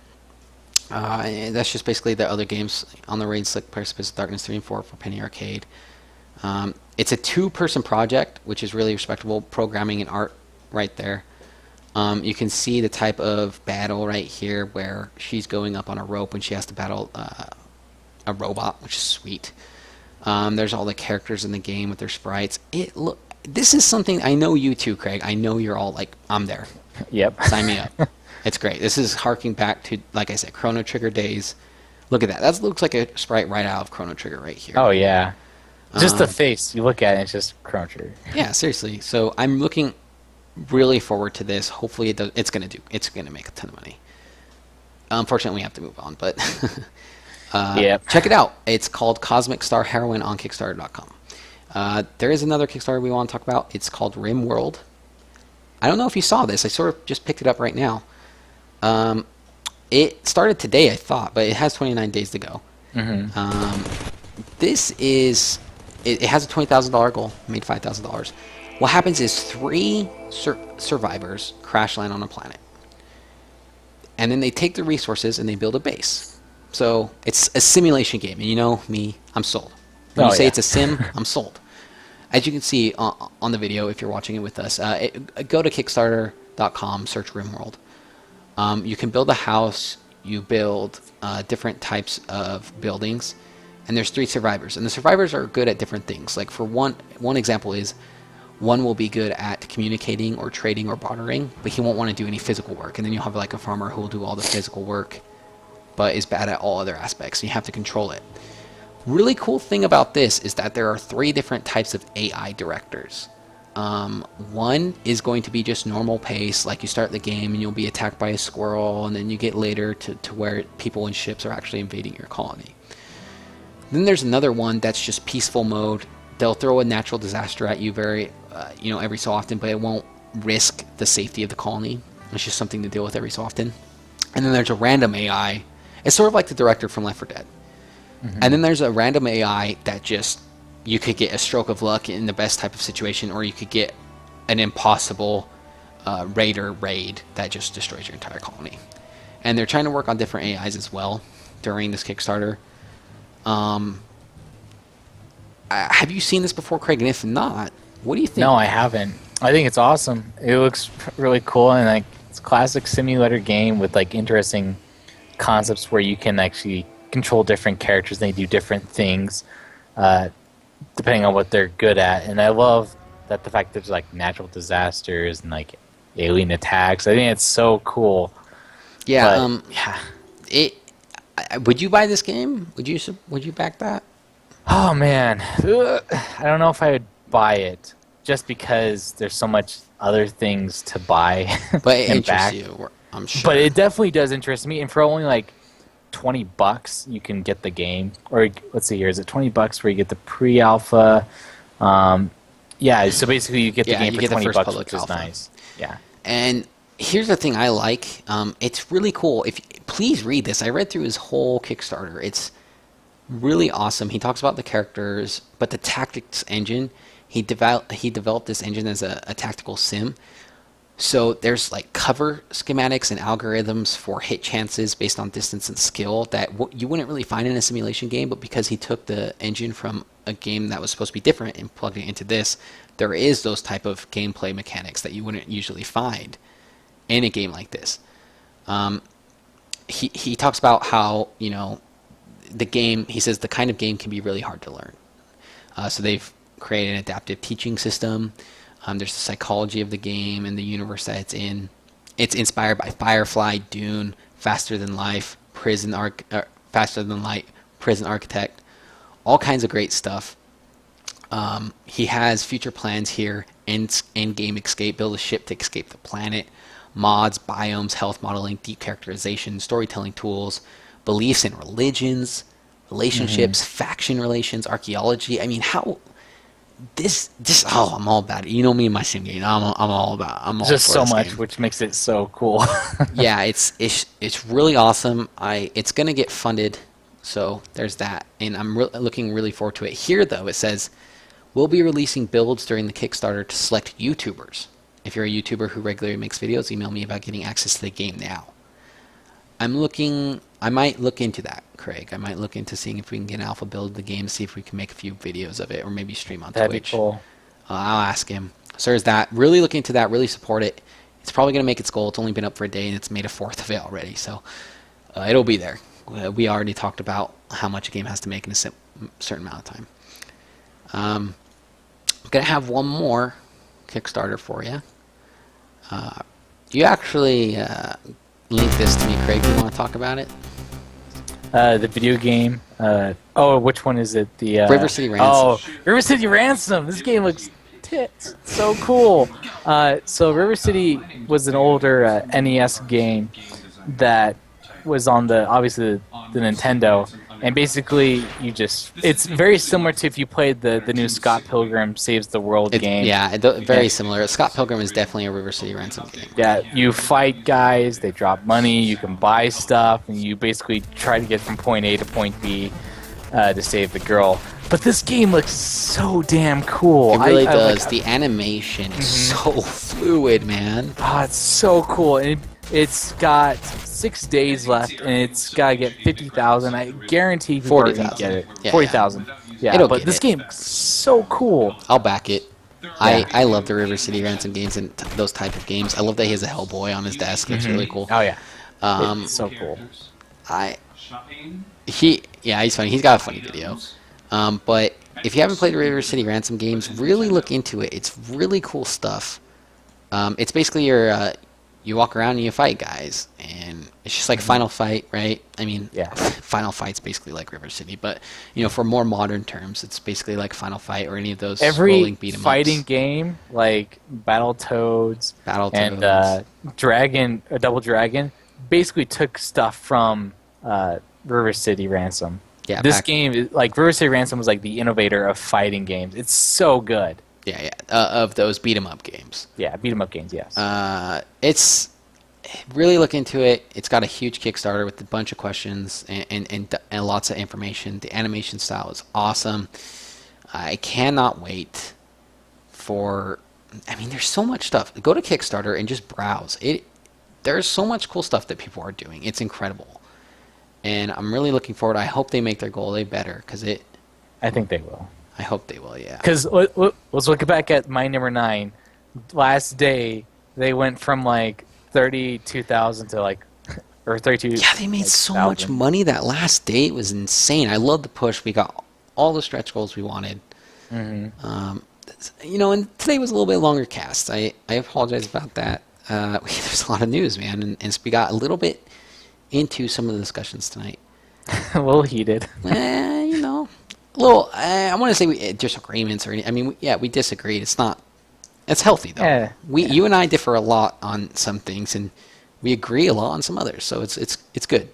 And that's just basically the other games on the Raid, Slick, Precipice, Darkness 3 and 4 for Penny Arcade. It's a 2-person project, which is really respectable. Programming and art right there. You can see the type of battle right here where she's going up on a rope when she has to battle a robot, which is sweet. There's all the characters in the game with their sprites. This is something I know you too, Craig. I know you're all like, I'm there. Yep. Sign me up. It's great. This is harking back to, like I said, Chrono Trigger days. Look at that. That looks like a sprite right out of Chrono Trigger right here. Oh yeah. Just the face. You look at it, it's just Chrono Trigger. Yeah, seriously. So I'm looking really forward to this. Hopefully it's gonna make a ton of money. Unfortunately, we have to move on, but Yep. check it out. It's called Cosmic Star Heroine on Kickstarter.com. There is another Kickstarter we want to talk about. It's called RimWorld. I don't know if you saw this. I sort of just picked it up right now. It started today, I thought, but it has 29 days to go. This is... It has a $20,000 goal. Made $5,000. What happens is 3 survivors crash land on a planet. And then they take the resources and they build a base. So it's a simulation game. And you know me, I'm sold. When you say it's a sim, I'm sold. As you can see on the video, if you're watching it with us, go to Kickstarter.com, search RimWorld. You can build a house. You build different types of buildings. And there's 3 survivors. And the survivors are good at different things. Like for one example is, one will be good at communicating or trading or bartering, but he won't want to do any physical work. And then you'll have like a farmer who will do all the physical work, but is bad at all other aspects. You have to control it. Really cool thing about this is that there are 3 different types of AI directors. One is going to be just normal pace, like you start the game and you'll be attacked by a squirrel, and then you get later to where people and ships are actually invading your colony. Then there's another one that's just peaceful mode. They'll throw a natural disaster at you every so often, but it won't risk the safety of the colony. It's just something to deal with every so often. And then there's a random AI. It's sort of like the director from Left 4 Dead. And then there's a random AI that just, you could get a stroke of luck in the best type of situation, or you could get an impossible raid that just destroys your entire colony. And they're trying to work on different AIs as well during this Kickstarter. Have you seen this before, Craig? And if not, what do you think? No, I haven't. I think it's awesome. It looks really cool, and like it's a classic simulator game with like interesting concepts where you can actually control different characters and they do different things depending on what they're good at. And I love that the fact that there's like natural disasters and like alien attacks. I think it's so cool. Yeah. Yeah. Would you buy this game? Would you back that? Oh man, I don't know if I would buy it just because there's so much other things to buy. But it and interests back. you, I'm sure. But it definitely does interest me, and for only like $20, you can get the game. Or let's see here, is it $20 where you get the pre-alpha? Yeah, so basically you get the game you for get the first $20, public which is alpha. nice. Yeah. And here's the thing I like. It's really cool. Please read this. I read through his whole Kickstarter. It's really awesome. He talks about the characters, but the tactics engine, he developed this engine as a tactical sim. So there's like cover schematics and algorithms for hit chances based on distance and skill that you wouldn't really find in a simulation game, but because he took the engine from a game that was supposed to be different and plugged it into this, there is those type of gameplay mechanics that you wouldn't usually find in a game like this. He talks about how, the game, he says the kind of game can be really hard to learn. So they've created an adaptive teaching system. There's the psychology of the game and the universe that it's in. It's inspired by Firefly, Dune, Faster Than Light, Prison Architect. all kinds of great stuff. He has future plans here, in-game escape, build a ship to escape the planet, mods, biomes, health modeling, deep characterization, storytelling tools, beliefs in religions, relationships, faction relations, archaeology. I mean, how this I'm all about it. You know me and my sim game. I'm all for Just so this much, game. which makes it so cool. Yeah, it's really awesome. It's gonna get funded, so there's that, and I'm looking really forward to it. Here, though, it says we'll be releasing builds during the Kickstarter to select YouTubers. If you're a YouTuber who regularly makes videos, email me about getting access to the game now. I might look into that, Craig. I might look into seeing if we can get an alpha build of the game, see if we can make a few videos of it, or maybe stream on That'd Twitch. be cool. I'll ask him. So there's that. Really look into that. Really support it. It's probably going to make its goal. It's only been up for a day, and it's made a fourth of it already. So it'll be there. We already talked about how much a game has to make in a certain amount of time. I'm going to have one more Kickstarter for you. You actually linked this to me, Craig. Do you want to talk about it? The video game. Which one is it? The River City Ransom. Oh, River City Ransom. This game looks tits. So cool. So River City was an older NES game that was on obviously the Nintendo, and basically it's very similar to if you played the new Scott Pilgrim Saves the World game. Yeah, very similar. Scott Pilgrim is definitely a River City Ransom game. Yeah, you fight guys, they drop money, you can buy stuff, and you basically try to get from point A to point B to save the girl. But this game looks so damn cool. It really does. The animation is so fluid, man. Oh, it's so cool. And it's got 6 days left, and it's got to get 50,000. I guarantee people are going to get it. Yeah, 40,000. Yeah, It'll but get this it. game is so cool. I'll back it. I love the River City Ransom games and those type of games. I love that he has a Hellboy on his desk. It's really cool. Oh, yeah. Um, It's so cool. He's funny. He's got a funny video. But if you haven't played the River City Ransom games, really look into it. It's really cool stuff. It's basically you walk around and you fight guys, and it's just like Final Fight, right? I mean, Final Fight's basically like River City, but for more modern terms, it's basically like Final Fight or any of those rolling beat 'em ups. Fighting game like Battletoads and Double Dragon basically took stuff from River City Ransom. Yeah, this game is like River City Ransom was like the innovator of fighting games. It's so good. Yeah. Of those beat 'em up games. Yeah, beat 'em up games. Yes. It's really look into it. It's got a huge Kickstarter with a bunch of questions and lots of information. The animation style is awesome. I cannot wait for. I mean, there's so much stuff. Go to Kickstarter and just browse it. There's so much cool stuff that people are doing. It's incredible, and I'm really looking forward. I hope they make their goal. They better, because I think they will. I hope they will. Yeah. Because let's look back at my number 9. Last day they went from like 32,000 to like, or 32. Yeah, they made so much money that last day. It was insane. I love the push. We got all the stretch goals we wanted. And today was a little bit longer cast. I apologize about that. There's a lot of news, man, and we got a little bit into some of the discussions tonight. A little heated. A little. I want to say disagreements or anything. I mean, we disagreed. It's healthy though. Yeah. You and I differ a lot on some things, and we agree a lot on some others. So it's good.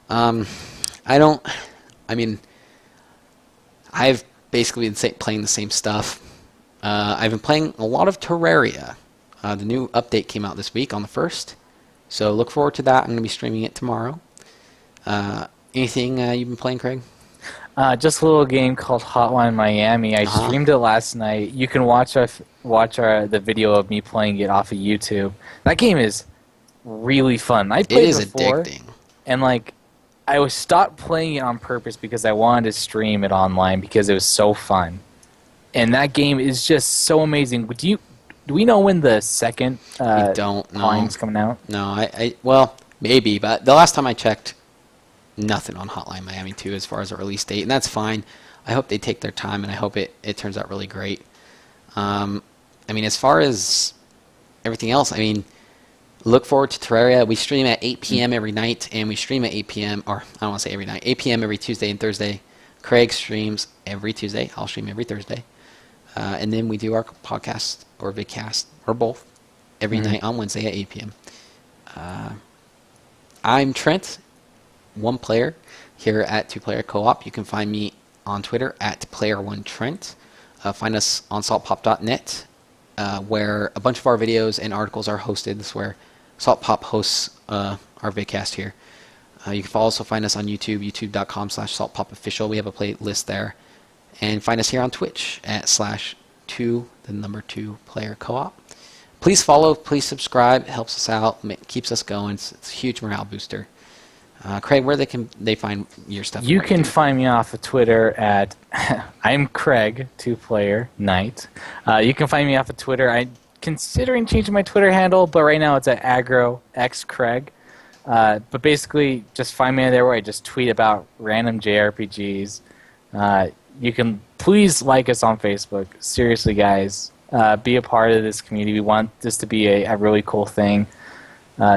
I've basically been playing the same stuff. I've been playing a lot of Terraria. The new update came out this week on the 1st. So look forward to that. I'm going to be streaming it tomorrow. Anything you've been playing, Craig? Just a little game called Hotline Miami. I streamed it last night. You can watch the video of me playing it off of YouTube. That game is really fun. I played it before, addicting. And I was stopped playing it on purpose because I wanted to stream it online because it was so fun. And that game is just so amazing. Do we know when the second we don't know. Line's coming out? No, well, maybe, but the last time I checked, nothing on Hotline Miami 2 as far as a release date, and that's fine. I hope they take their time, and I hope it turns out really great. As far as everything else, look forward to Terraria. We stream at 8 p.m. every night, and we stream at 8 p.m., or I don't want to say every night, 8 p.m. every Tuesday and Thursday. Craig streams every Tuesday. I'll stream every Thursday. And then we do our podcast or vidcast, or both, every night on Wednesday at 8 p.m. I'm Trent, one player here at Two Player Co-op. You can find me on Twitter at Player1Trent. Find us on saltpop.net, where a bunch of our videos and articles are hosted. This is where SaltPop hosts our vidcast here. You can also find us on YouTube, youtube.com/saltpopofficial. We have a playlist there. And find us here on Twitch at /2 player co-op. Please follow, please subscribe. It helps us out, keeps us going. It's a huge morale booster. Craig, where can they find your stuff? You can find me off of Twitter at I'm Craig, 2player Knight. You can find me off of Twitter. I'm considering changing my Twitter handle, but right now it's at agroxcraig. But basically, just find me there where I just tweet about random JRPGs. You can please like us on Facebook. Seriously, guys, be a part of this community. We want this to be a really cool thing.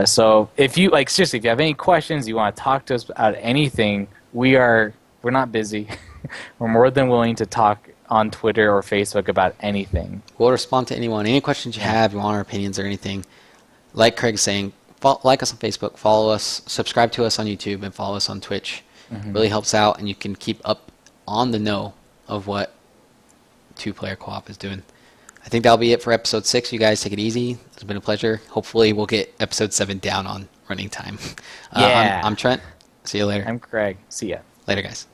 So if you seriously, if you have any questions, you want to talk to us about anything, we're not busy. We're more than willing to talk on Twitter or Facebook about anything. We'll respond to anyone. Any questions you have, you want our opinions or anything. Like Craig's saying, like us on Facebook, follow us, subscribe to us on YouTube, and follow us on Twitch. Really helps out, and you can keep up on the know of what Two Player Co-op is doing. I think that'll be it for episode 6. You guys take it easy. It's been a pleasure. Hopefully we'll get episode 7 down on running time. Yeah. I'm Trent. See you later. I'm Craig. See ya. Later, guys.